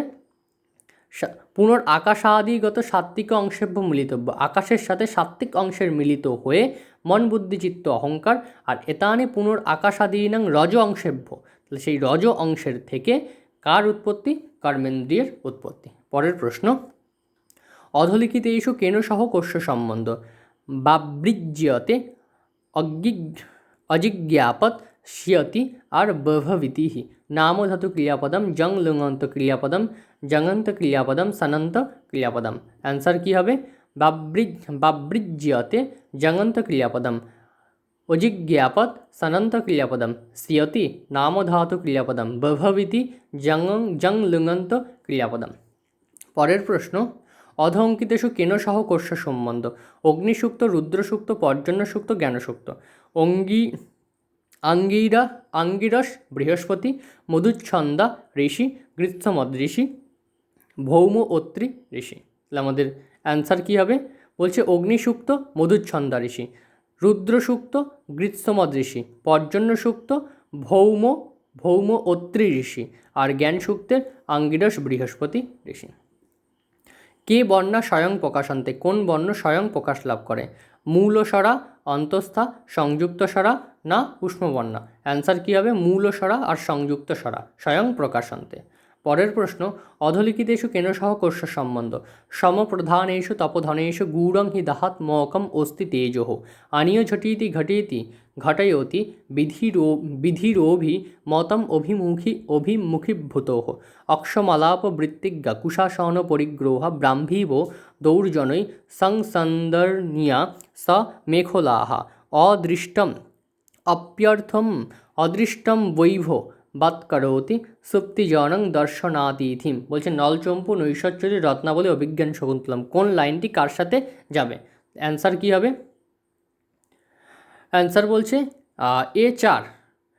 পুনরাকাশাদিগত সাত্ত্বিক অংশেভ্য মিলিতব্য, আকাশের সাথে সাত্ত্বিক অংশের মিলিত হয়ে মন বুদ্ধি চিত্ত অহংকার, আর এতানি পুনরাকাশাদীনাং রজ অংশেভ্য, তাহলে সেই রজ অংশের থেকে কার উৎপত্তি? কর্মেন্দ্রিয়ের উৎপত্তি। পরের প্রশ্ন, অধলিখিতেষু কেন সহ কোষ্য সম্বন্ধ? বাবৃজ্যতে অজিজ্ঞাপত শিয়তি আর বভবিতি নামধাতু ক্রিয়াপদম জং লুঙন্ত ক্রিয়াপদম জঙন্ত ক্রিয়াপদম সনন্ত ক্রিয়াপদম। অ্যান্সার কী হবে? বাবৃজ্যতে জঙন্ত ক্রিয়াপদম, অজিজ্ঞাপত সনন্ত ক্রিয়াপদম, শিয়তি নামধাতু ক্রিয়াপদম, বভবিতি জং লুঙন্ত ক্রিয়াপদম। পরের প্রশ্ন, অধঃঙ্কিতেষু কেন সহ কোষ্য সম্বন্ধ? অগ্নিসূক্ত, রুদ্রসূক্ত, পর্জন্যসূক্ত, জ্ঞানসূক্ত? আঙ্গিরস বৃহস্পতি, মধুচ্ছন্দা ঋষি, গৃৎসমদ ঋষি, ভৌম অত্রি ঋষি। তাহলে আমাদের অ্যান্সার কী হবে? বলছে অগ্নিসূক্ত মধুচ্ছন্দা ঋষি, রুদ্রসূক্ত গৃৎসমদ ঋষি, পর্জন্যসূক্ত ভৌম অত্রি ঋষি, আর জ্ঞান সূক্তের আঙ্গিরস বৃহস্পতি ঋষি। কে বর্ণা স্বয়ং প্রকাশান্তে? কোন বর্ণ স্বয়ং প্রকাশ লাভ করে? মূলস্বরা, অন্তঃস্থা, সংযুক্ত স্বরা না উষ্মবর্ণা। অ্যান্সার কী হবে? মূলস্বরা আর সংযুক্ত স্বরা, স্বয়ং প্রকাশন্তে। পরের প্রশ্ন, অধলিখিতেষু কেন সহ কোষ্য সম্বন্ধ? সমপ্রধানেষু তপধনেষু গূঢ়ং হি দাহাত মকম অস্তি তেজোঃ আনীয় ঝটিতি ঘটেতি ঘটয়তি বিধিরোভি মতম অভিমুখীভূতোঃ অক্ষমালাপ বৃত্তিজ্ঞা কুশাসন পরিগ্রহ ব্রাহ্মীব দৌর্জনৈ সংসন্দর্নিয়া স মেখলাহ অদৃষ্টম অপ্যর্থম অদৃষ্টম বৈভ বাৎকরোতি সুপ্তিজনং দর্শনাতিথিম। বলছে নলচম্পু নৈশ্বচ্যতি রত্নাবলী অভিজ্ঞান শকুন্তলম। কোন লাইনটি কার সাথে যাবে? অ্যান্সার কী হবে? অ্যান্সার বলছে A4।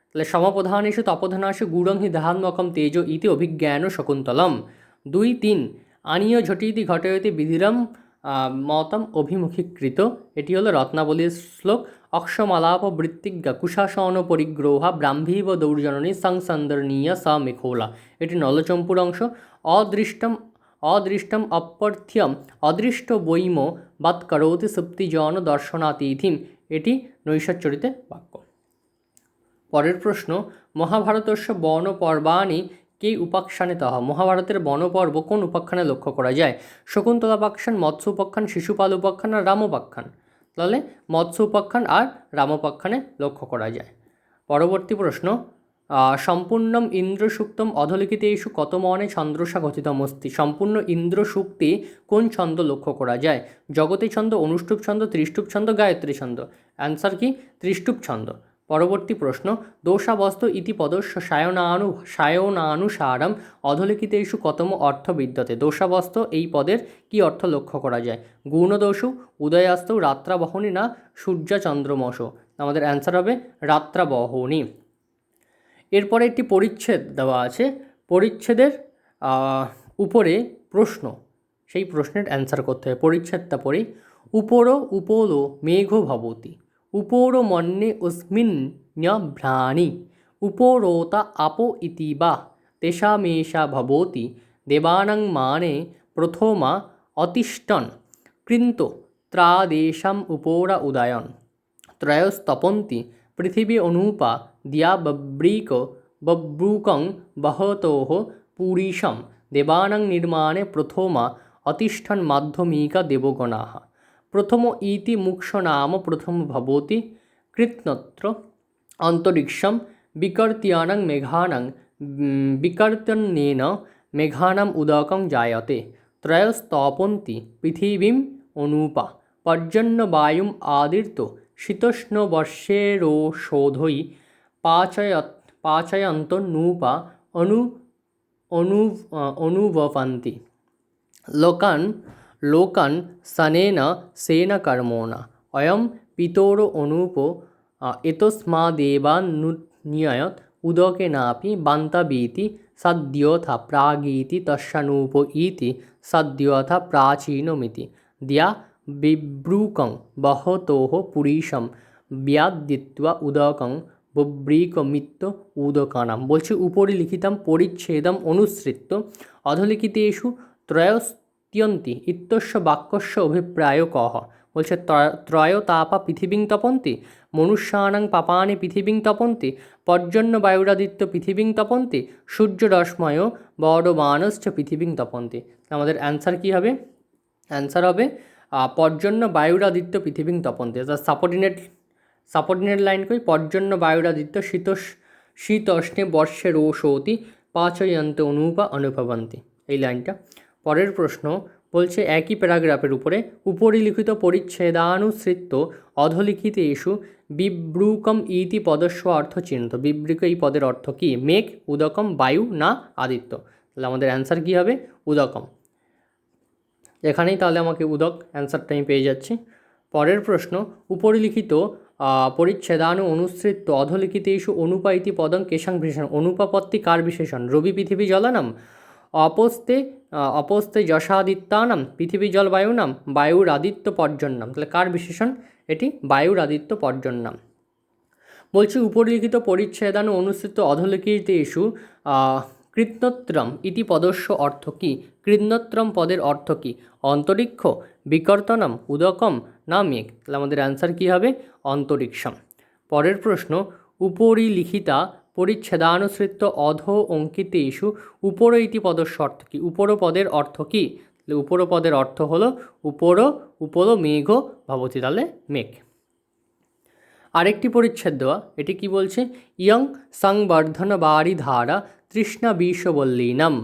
তাহলে সমপ্রধানেষু তপোধনাসু গূঢ়ং হি দাহাত্মকম তেজ ইতি অভিজ্ঞান শকুন্তলম। 2, 3 আনীয় ঝটিতি ঘটয়তি বিধিরম মতম অভিমুখীকৃত, এটি হলো রত্নাবলীর শ্লোক। অক্ষমালাপ বৃত্তিজ্ঞা কুশাসন পরিগ্রহা ব্রাহ্মীব দৌর্জননী সংসন্দর্নীয় স মেখোলা, এটি নলচম্পুর অংশ। অদৃষ্টম অপর্থ্যম অদৃষ্ট বৈম বাৎকরোতি সুপ্তিজন দর্শনাতিথিম, এটি নৈষচ্চরিতের বাক্য। পরের প্রশ্ন, মহাভারতস্য বনপর্বাণি কে উপাখ্যানতঃ? মহাভারতের বনপর্ব কোন উপাখ্যানে লক্ষ্য করা যায়? শকুন্তলাপাখ্যান, মৎস্য উপাখ্যান, শিশুপাল উপাখ্যান আর রামোপাখ্যান। তাহলে মৎস্য উপাখ্যান আর রামোপাখ্যানে লক্ষ্য করা যায়। পরবর্তী প্রশ্ন, সম্পূর্ণম ইন্দ্রসূক্তম অধলিখিতেষু কতমনে ছন্দসা গঠিতমস্তি? সম্পূর্ণ ইন্দ্রসূক্তে কোন ছন্দ লক্ষ্য করা যায়? জগতী ছন্দ, অনুষ্টুপ ছন্দ, ত্রিষ্টুপ ছন্দ, গায়ত্রী ছন্দ। অ্যান্সার কি? ত্রিষ্টুপ ছন্দ। পরবর্তী প্রশ্ন, দোষাবস্ত ইতি পদস্য সায়নানুসারম অধলিখিতেষু কতম অর্থ বিদ্যতে? দোষাবস্ত এই পদের কি অর্থ লক্ষ্য করা যায়? গুণদোষু, উদয়াস্ত, রাত্রাবহনী না সূর্যচন্দ্রমস? আমাদের অ্যান্সার হবে রাত্রাবহনী। এরপরে একটি পরিচ্ছেদ দেওয়া আছে, পরিচ্ছেদের উপরে প্রশ্ন, সেই প্রশ্নের অ্যান্সার করতে হবে। পরিচ্ছেদটা পড়ি। উপরো মেঘ ভবতি, উপরো মন্যে অস্মিন্ন্যভ্রাণি, উপরোতা আপো ইতি বা তেষামেষা ভবতি দেবানাং মানে প্রথমা অতিষ্ঠন কৃন্ত ত্রাদেশাম উপরা উদয়ন ত্রয়স্তপন্তি পৃথিবী অনুপা দিয়া বব্রূকং বহতোঃ পুরীশম দেবানাং নির্মাণে প্রথমা অতিষ্ঠন মাধ্যমিকা দেবগণাঃ প্রথম ইতি মুক্ষনাম প্রথম ভবতি কৃত্নত্র অন্তরিক্ষম বিকর্ত্যানাং মেঘানাং বিকর্তন্যেন মেঘানাম উদকং জায়তে ত্রয়স্তপন্তি পৃথিবীম অনুপা পর্জন্যবায়ুম আদির্ত শীতোষ্ণবর্ষেরোষধৈ পাচয়ন্ত নূপা অনুবপন্তি লোকান সনেন সেনকর্মণা অয়ম পিতরো অনুপো এতস্মাদেবান্নুন্নয়ত উদকেনাপি বান্তাবীতি সদ্যথা প্রাগীতি তস্যানুপ ইতি সদ্যথা প্রাচীনমিতি দিয়া বিব্রূকং বহতোঃ পুরীশম ব্যাদ্যিত্বা উদকং বব্রীকমিত্য উদকানাম। বলছে উপরি লিখিতাম পরিচ্ছেদম অনুসৃত্য অধলিখিতেষু ত্রয়স্ত্যন্তি ইত্যস্য বাক্যস্য অভিপ্রায় কহ? বলছে ত্রয়তাপা পৃথিবীং তপন্তি, মনুষ্যানাং পাপানি পৃথিবীং তপন্তি, পর্জন্য বায়ুরাদিত্য পৃথিবীং তপন্তি, সূর্যরশ্ময় বড়বানশ্চ পৃথিবীং তপন্তি। আমাদের অ্যান্সার কী হবে? অ্যান্সার হবে পর্জন্য বায়ুরাদিত্য পৃথিবীং তপন্তি। সাবঅর্ডিনেট লাইন কই? পর্জন্য বায়ুরাদিত্য শীতোষ্ণে বর্ষে রোষতি পাচয়ন্ত অনুপা অনুভবন্তি, এই লাইনটা। পরের প্রশ্ন বলছে একই প্যারাগ্রাফের উপরে উপরিলিখিত পরিচ্ছেদানুসৃত্য অধলিখিতেষু বিব্রূকম ইতি পদস্য অর্থ চিহ্নিত। বিব্রূক এই পদের অর্থ কী? মেঘ, উদকম, বায়ু না আদিত্য? তাহলে আমাদের অ্যান্সার কী হবে? উদকম। এখানেই তাহলে আমাকে উদক অ্যান্সারটা আমি পেয়ে যাচ্ছি। পরের প্রশ্ন, উপরিলিখিত পরিচ্ছেদানু অনুসৃত্য অধলিখিতেষু অনুপা ইতি পদং কেশাং বিশেষণ? অনুপা পদটি কার বিশেষণ? রবি পৃথিবী জলানাম অপস্তে যশাদিত্যানাম পৃথিবী জল বায়ুনাম বায়ুর আদিত্য পর্জন্যম। তাহলে কার বিশেষণ? এটি বায়ুর আদিত্য পর্জন্যম। বলছি উপরিলিখিত পরিচ্ছেদানু অনুসৃত অধলিখিতেষু কৃত্নত্রম ইতি পদস্য অর্থ কী? কৃত্নত্রম পদের অর্থ কী? অন্তরিক্ষ, বিকর্তনম, উদকম না মেঘ? তাহলে আমাদের অ্যান্সার কী হবে? অন্তরিক্ষম। পরের প্রশ্ন, উপরি লিখিতা পরিচ্ছেদানুসৃত্য অধ অঙ্কিতেষু উপর ইতি পদস্য অর্থ কী? উপরপদের অর্থ কী? উপরপদের অর্থ হলো উপর মেঘ ভবতি, তাহলে মেঘ। আরেকটি পরিচ্ছেদ দেওয়া, এটি কি বলছে? ইয়ং সংবর্ধন বারিধারা তৃষ্ণা বিষবল্লীনাম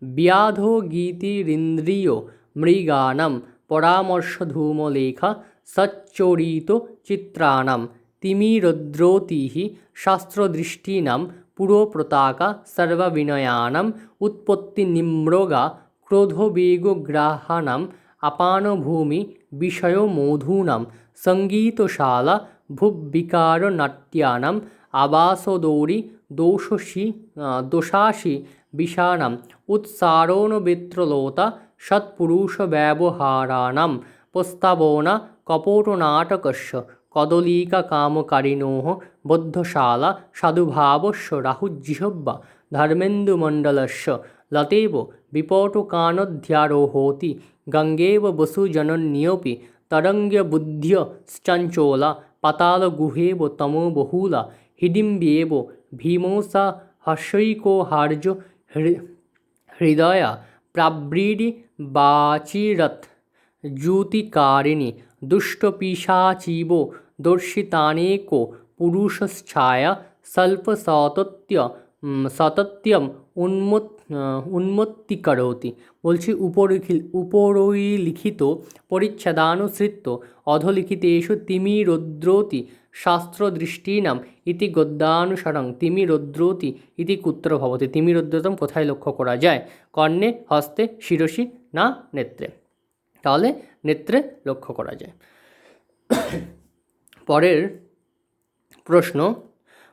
ব্যাধো গীতিরিন্দ্রিয় মৃগানাম পরামর্শ ধূমলেখা সচ্চরিত চিত্রানাম তিমিরদ্রোতিঃ শাস্ত্রদৃষ্টিনাম পুরোপ্রতাকা সর্ববিনয়ানাম উৎপত্তি নিম্রগা ক্রোধবেগগ্রাহানাম আপানভূমি বিষয়মধূনাম সঙ্গীতশালা ভুবিকারনাট্যানাম আবাসদৌরি দোষাশি বিষানাম উৎসারোনবেত্রলোতা সৎপুরুষব্যবহারাণাম প্রস্তাবনা কপোটনাটকস্য কদলীকাকামকারিণোঃ বদ্ধশালা সাধুভাবস্য রাহুজ্জিহ্বা ধর্মেন্দুমণ্ডলস্য লতেব বিপটুকানধ্যারোহতি গঙ্গেব বসুজনন্योऽपि तरङ्गबुद्ध्यश्चञ्चोला पातालगुहेव तमोबहुला हिडिम्ब्येव भीमोऽसा हर्षैकोहार्जो हृदया प्राव्रीडि वाचिरत् ज्यूतिकारिणि दुष्टपिशाचीवो दर्शितानेको पुरुषश्छाया सतत्यम উন্মত্তিকরোতি। বলছি উপরিলিখিত পরিচ্ছেদানুসৃত্য অধলিখিতেষু তিমিরদ্রোতি শাস্ত্রদৃষ্টিনাম ইতি গদ্যানুসারং তিমিরদ্রোতি ইতি কুত্র ভবতি। তিমিরদ্রোতম কোথায় লক্ষ্য করা যায়? কর্ণে, হস্তে, শিরসি না নেত্রে? তাহলে নেত্রে লক্ষ্য করা যায়। পরের প্রশ্ন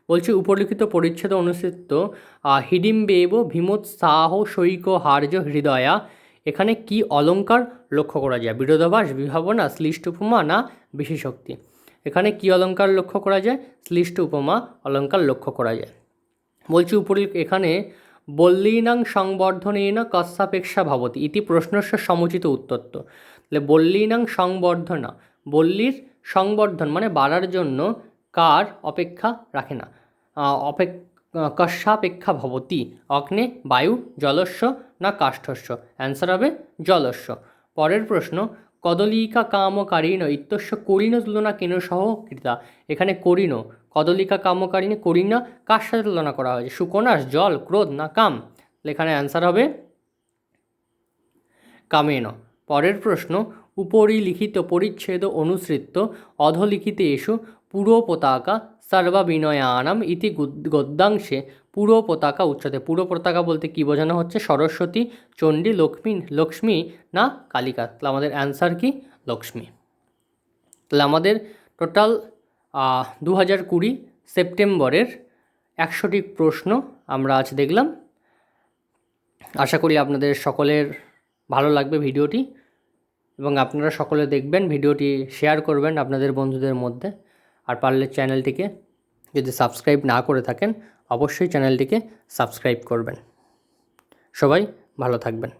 বলছি, উপলিখিত পরিচ্ছেদ অনুসৃত হিডিম্বেব ভীমোৎসাহ শৈকহার্য হৃদয়া, এখানে কি অলঙ্কার লক্ষ্য করা যায়? বিরোধাভাস, বিভাবনা, শ্লিষ্ট উপমা না বিশেষোক্তি? এখানে কি অলঙ্কার লক্ষ্য করা যায়? শ্লিষ্ট উপমা অলঙ্কার লক্ষ্য করা যায়। বলছি এখানে বল্লীনাং সংবর্ধনেন কস্যাপেক্ষা ভবতি ইতি প্রশ্নস্য সমুচিত উত্তরত্ব। তাহলে বল্লীনাং সংবর্ধনা, বল্লীর সংবর্ধন মানে বাড়ার জন্য কার অপেক্ষা রাখে না? কস্যাপেক্ষা ভবতি, অগ্নে, বায়ু, জলস্য না কাষ্ঠস্য? অ্যান্সার হবে জলস্য। পরের প্রশ্ন, কদলিকা কামকারিণ ইত্যস্য করিণ তুলনা কেন সহ কৃতা? এখানে করিণ, কদলিকা কামকারিণী করিণা কার সাথে তুলনা করা হয়েছে? সুকনাস, জল, ক্রোধ না কাম? এখানে অ্যান্সার হবে কামেন। পরের প্রশ্ন, উপরিলিখিত পরিচ্ছেদ অনুসৃত অধলিখিতেষু পুরোপতাকা সর্ববিনয়ানাম ইতি গদ্যাংশে পুরোপতাকা উচ্যতে। পুরোপতাকা বলতে কি বোঝানো হচ্ছে? সরস্বতী, চণ্ডী, লক্ষ্মী না কালিকা? তাহলে আমাদের অ্যান্সার কি? লক্ষ্মী। তাহলে আমাদের টোটাল 2020 সেপ্টেম্বরের 100টি প্রশ্ন আমরা আজ দেখলাম। আশা করি আপনাদের সকলের ভালো লাগবে ভিডিওটি, এবং আপনারা সকলে দেখবেন, ভিডিওটি শেয়ার করবেন আপনাদের বন্ধুদের মধ্যে। আর পারলে চ্যানেলটিকে যদি সাবস্ক্রাইব না করে থাকেন অবশ্যই চ্যানেলটিকে সাবস্ক্রাইব করবেন। সবাই ভালো থাকবেন।